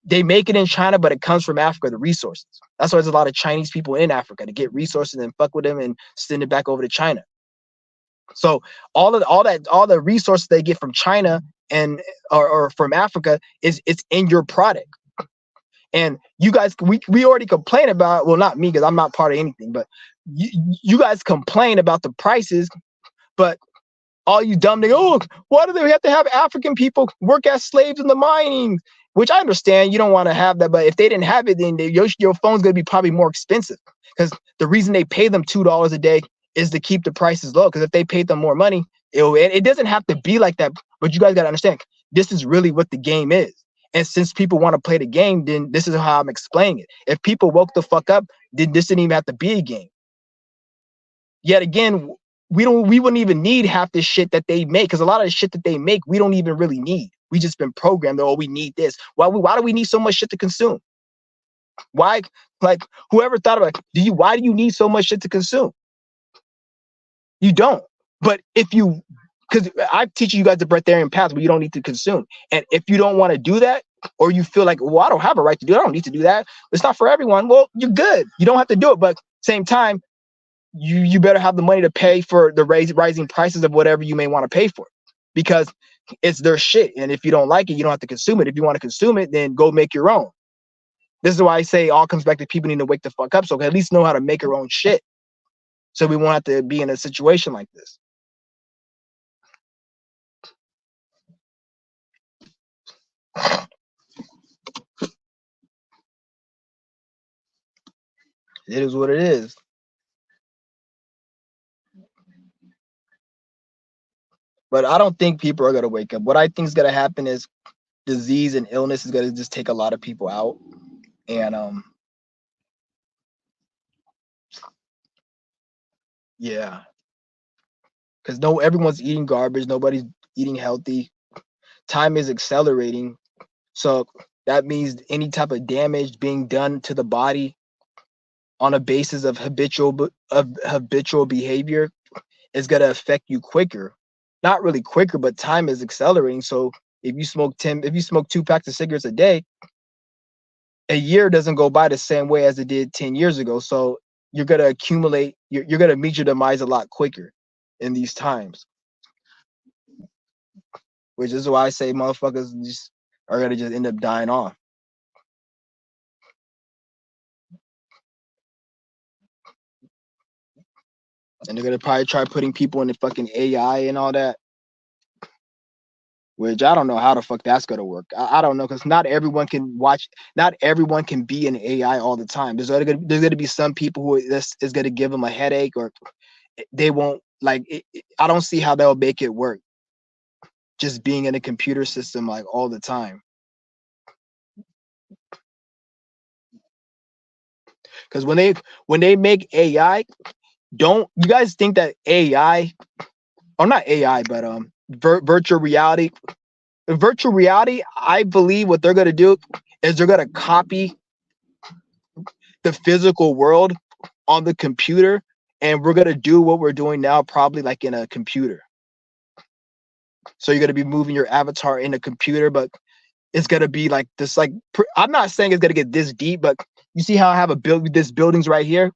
they make it in China, but it comes from Africa, the resources. That's why there's a lot of Chinese people in Africa to get resources and fuck with them and send it back over to China. So all the resources they get from China and or from Africa it's in your product. And you guys, we already complain about, well, not me because I'm not part of anything, but you guys complain about the prices, but all you dumb niggas, oh, why do they have to have African people work as slaves in the mining? Which I understand, you don't want to have that, but if they didn't have it, then your phone's going to be probably more expensive, because the reason they pay them $2 a day is to keep the prices low. Because if they paid them more money, it doesn't have to be like that. But you guys got to understand, this is really what the game is. And since people want to play the game, then this is how I'm explaining it. If people woke the fuck up, then this didn't even have to be a game. Yet again, we wouldn't even need half this shit that they make, because a lot of the shit that they make, we don't even really need. We just been programmed, oh, we need this. Why do we need so much shit to consume? Why, like, whoever thought about why do you need so much shit to consume? You don't. But if you, because I'm teaching you guys the breatharian path where you don't need to consume. And if you don't want to do that, or you feel like, well, I don't have a right to do it, I don't need to do that, it's not for everyone, well, you're good. You don't have to do it. But same time, you better have the money to pay for the rising prices of whatever you may want to pay for, because it's their shit. And if you don't like it, you don't have to consume it. If you want to consume it, then go make your own. This is why I say it all comes back to people need to wake the fuck up, so at least know how to make your own shit, so we won't have to be in a situation like this. It is what it is. But I don't think people are going to wake up. What I think is going to happen is disease and illness is going to just take a lot of people out. And yeah, because everyone's eating garbage. Nobody's eating healthy. Time is accelerating. So that means any type of damage being done to the body on a basis of habitual behavior is going to affect you quicker. Not really quicker, but time is accelerating. So if you smoke 2 packs of cigarettes a day, a year doesn't go by the same way as it did 10 years ago. So you're going to accumulate, you're going to meet your demise a lot quicker in these times. Which is why I say motherfuckers just are going to just end up dying off. And they're going to probably try putting people in the fucking AI and all that. Which I don't know how the fuck that's gonna work. I don't know, because not everyone can be an AI all the time. There's gonna be some people who this is gonna give them a headache, or they won't like it. I don't see how they'll make it work. Just being in a computer system like all the time. Because when they make AI, don't you guys think that AI, or not AI, but virtual reality. Virtual reality, I believe what they're going to do is they're going to copy the physical world on the computer, and we're going to do what we're doing now, probably like in a computer. So you're going to be moving your avatar in a computer, but it's going to be like this. Like, I'm not saying it's going to get this deep, but you see how I have this buildings right here?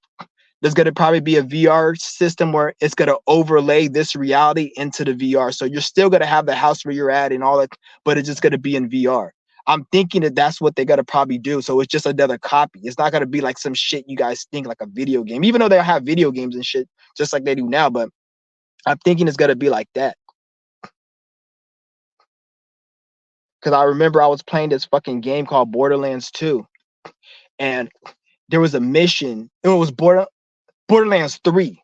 There's going to probably be a VR system where it's going to overlay this reality into the VR. So you're still going to have the house where you're at and all that, but it's just going to be in VR. I'm thinking that that's what they're going to probably do. So it's just another copy. It's not going to be like some shit you guys think like a video game, even though they have video games and shit just like they do now. But I'm thinking it's going to be like that. Because I remember I was playing this fucking game called Borderlands 2. And there was a mission. It was Borderlands 3.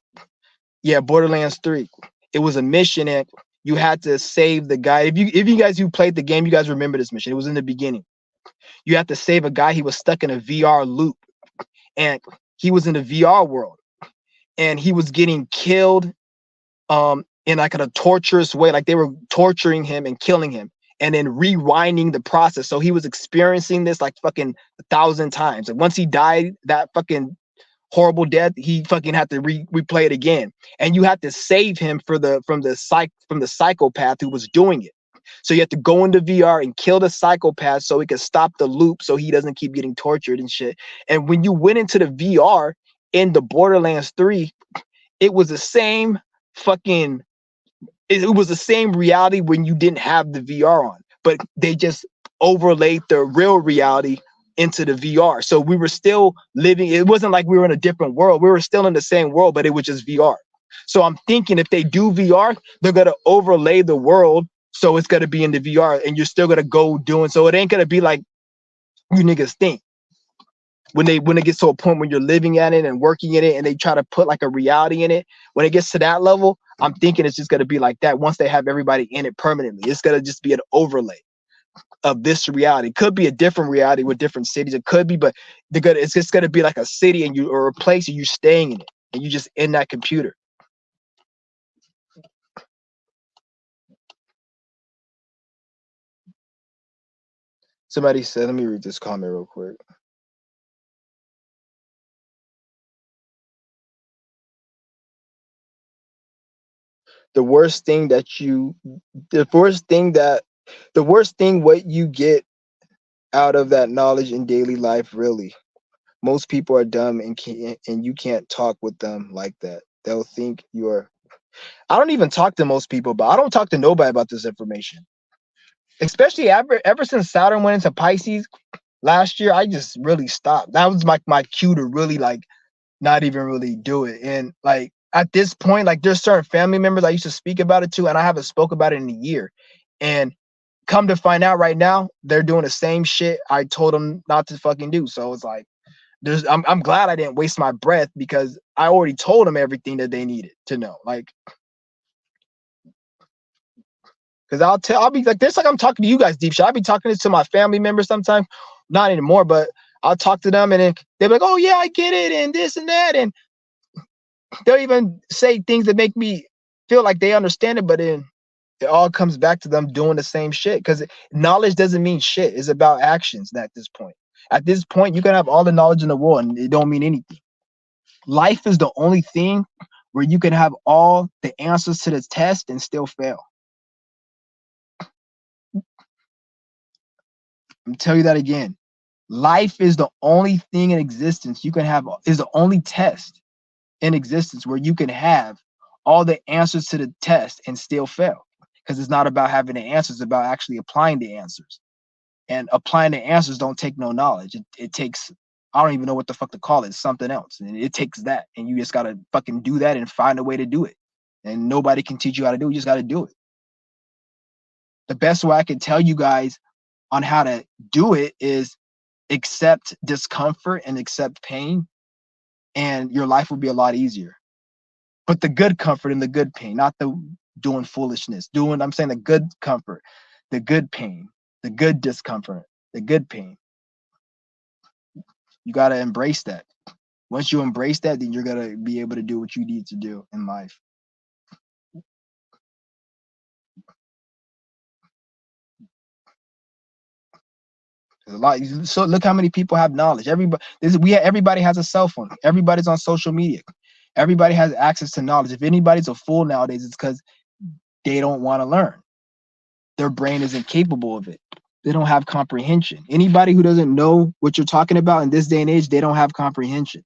Yeah, Borderlands 3. It was a mission, and you had to save the guy. If you guys who played the game, you guys remember this mission. It was in the beginning. You had to save a guy. He was stuck in a VR loop, and he was in the VR world, and he was getting killed in like a torturous way. Like they were torturing him and killing him, and then rewinding the process. So he was experiencing this like fucking 1,000 times. And once he died, that fucking horrible death, he fucking had to replay it again, and you had to save him from the psychopath who was doing it. So you have to go into VR and kill the psychopath so he can stop the loop, so he doesn't keep getting tortured and shit. And when you went into the VR in the Borderlands 3, it was the same fucking, it was the same reality when you didn't have the VR on, but they just overlaid the real reality into the VR. So we were still living, it wasn't like we were in a different world. We were still in the same world, but it was just VR. So I'm thinking if they do VR, they're going to overlay the world. So it's going to be in the VR, and you're still going to go doing, so it ain't going to be like you niggas think. When it gets to a point when you're living at it and working in it, and they try to put like a reality in it, when it gets to that level, I'm thinking it's just going to be like that. Once they have everybody in it permanently, it's going to just be an overlay. of this reality. It could be a different reality with different cities. It could be, but it's just gonna be like a city and you or a place and you're staying in it and you just in that computer. Somebody said, let me read this comment real quick. The worst thing what you get out of that knowledge in daily life, really. Most people are dumb and you can't talk with them like that. They'll think you're. I don't even talk to most people, but I don't talk to nobody about this information. Especially ever since Saturn went into Pisces last year, I just really stopped. That was my cue to really like not even really do it. And like at this point, like there's certain family members I used to speak about it to, and I haven't spoke about it in a year. And come to find out right now, they're doing the same shit I told them not to fucking do. So it's like I'm glad I didn't waste my breath because I already told them everything that they needed to know. Like, because I'll be like this, like I'm talking to you guys deep shit. I'll be talking this to my family members sometimes, not anymore, but I'll talk to them and then they're like, oh yeah, I get it, and this and that, and they'll even say things that make me feel like they understand it, but then it all comes back to them doing the same shit because knowledge doesn't mean shit. It's about actions at this point. At this point, you can have all the knowledge in the world and it don't mean anything. Life is the only thing where you can have all the answers to the test and still fail. I'm tell you that again. Life is the only thing in existence you can have, is the only test in existence where you can have all the answers to the test and still fail. Because it's not about having the answers, it's about actually applying the answers. And applying the answers don't take no knowledge. It takes, I don't even know what the fuck to call it, something else. And it takes that. And you just gotta fucking do that and find a way to do it. And nobody can teach you how to do it. You just gotta do it. The best way I can tell you guys on how to do it is accept discomfort and accept pain, and your life will be a lot easier. But the good comfort and the good pain, not the doing foolishness. I'm saying the good comfort, the good pain, the good discomfort, the good pain. You got to embrace that. Once you embrace that, then you're going to be able to do what you need to do in life. There's a lot. So look how many people have knowledge. Everybody has a cell phone. Everybody's on social media. Everybody has access to knowledge. If anybody's a fool nowadays, it's because they don't want to learn. Their brain isn't capable of it. They don't have comprehension. Anybody who doesn't know what you're talking about in this day and age, they don't have comprehension.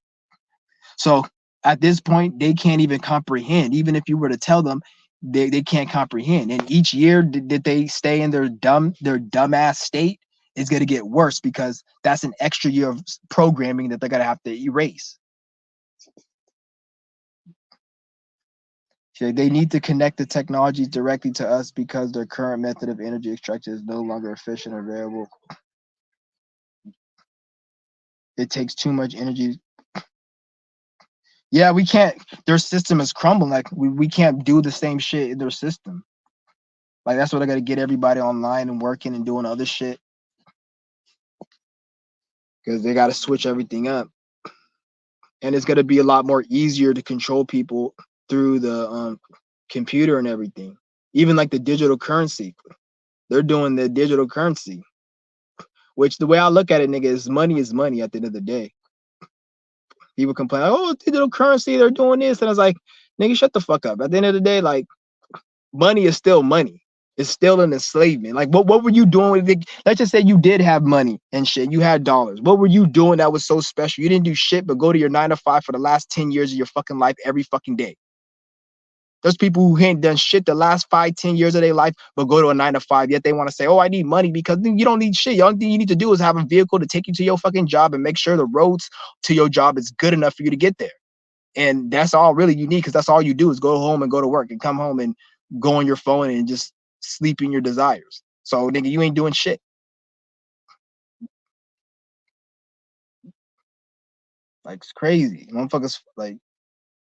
So at this point, they can't even comprehend. Even if you were to tell them, they can't comprehend. And each year that they stay in their dumbass state is going to get worse because that's an extra year of programming that they're going to have to erase. So they need to connect the technology directly to us because their current method of energy extraction is no longer efficient or available. It takes too much energy. Yeah, we can't. Their system is crumbling. Like we can't do the same shit in their system. Like that's what I got to get everybody online and working and doing other shit because they got to switch everything up. And it's gonna be a lot more easier to control people through the computer and everything. Even like the digital currency, they're doing the digital currency, which the way I look at it, nigga, is money at the end of the day. People complain, like, oh, digital currency, they're doing this. And I was like, nigga, shut the fuck up. At the end of the day, like, money is still money. It's still an enslavement. Like, what were you doing with it? Let's just say you did have money and shit. You had dollars. What were you doing that was so special? You didn't do shit but go to your 9 to 5 for the last 10 years of your fucking life every fucking day. There's people who ain't done shit the last 5, 10 years of their life, but go to a 9 to 5, yet they want to say, oh, I need money, because you don't need shit. The only thing you need to do is have a vehicle to take you to your fucking job and make sure the roads to your job is good enough for you to get there. And that's all really you need, because that's all you do is go home and go to work and come home and go on your phone and just sleep in your desires. So, nigga, you ain't doing shit. Like, it's crazy. Motherfuckers, like,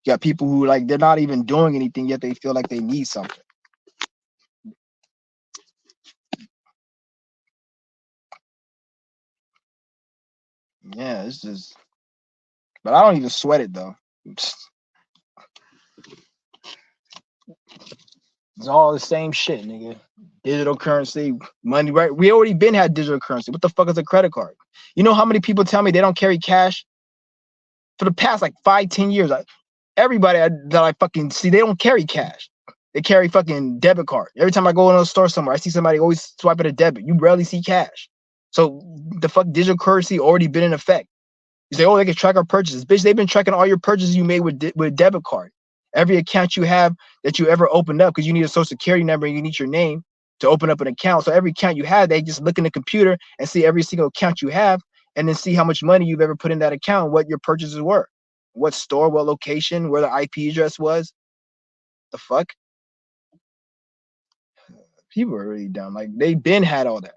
you got people who, like, they're not even doing anything, yet they feel like they need something. Yeah, it's just, but I don't even sweat it though. It's all the same shit, nigga. Digital currency, money, right? We already been had digital currency. What the fuck is a credit card? You know how many people tell me they don't carry cash for the past like 5, 10 years? Everybody that I fucking see, they don't carry cash. They carry fucking debit card. Every time I go in a store somewhere, I see somebody always swiping a debit. You rarely see cash. So the fuck digital currency already been in effect. You say, oh, they can track our purchases. Bitch, they've been tracking all your purchases you made with debit card. Every account you have that you ever opened up, because you need a social security number and you need your name to open up an account. So every account you have, they just look in the computer and see every single account you have and then see how much money you've ever put in that account, what your purchases were, what store, what location, where the IP address was. The fuck? People are really dumb. Like they've been had all that.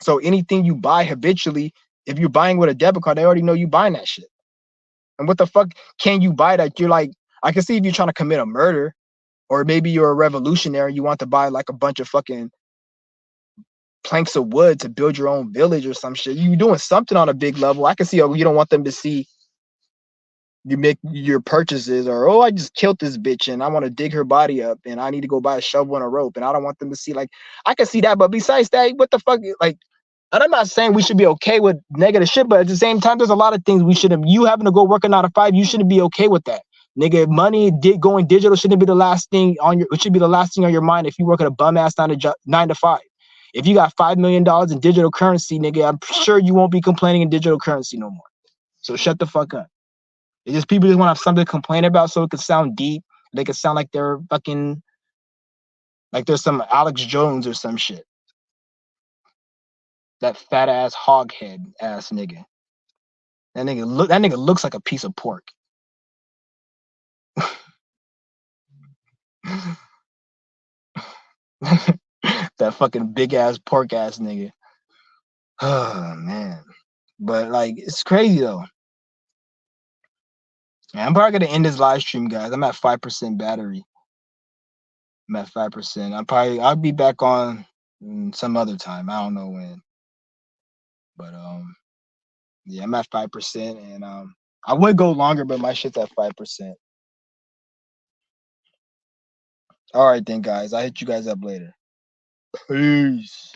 So anything you buy habitually, if you're buying with a debit card, they already know you buying that shit. And what the fuck can you buy that you're like, I can see if you're trying to commit a murder, or maybe you're a revolutionary, you want to buy like a bunch of fucking planks of wood to build your own village or some shit. You doing something on a big level. I can see, oh, you don't want them to see you make your purchases, or oh, I just killed this bitch and I want to dig her body up and I need to go buy a shovel and a rope and I don't want them to see, like, I can see that. But besides that, what the fuck, like, and I'm not saying we should be okay with negative shit, but at the same time, there's a lot of things we shouldn't. You having to go work a 9 to 5, you shouldn't be okay with that, nigga. Money going digital shouldn't be the last thing on your. It should be the last thing on your mind if you work at a bum ass 9 to 5. If you got $5 million in digital currency, nigga, I'm sure you won't be complaining in digital currency no more. So shut the fuck up. It's just people just want to have something to complain about, so it could sound deep. They could sound like they're fucking, like there's some Alex Jones or some shit. That fat ass hog head ass nigga. That nigga looks like a piece of pork. That fucking big ass pork ass nigga. Oh man. But like it's crazy though. Man, I'm probably gonna end this live stream, guys. I'm at 5% battery. I'm at 5%. I'll be back on some other time. I don't know when. But yeah, I'm at 5% and I would go longer, but my shit's at 5%. All right then, guys. I'll hit you guys up later. Peace.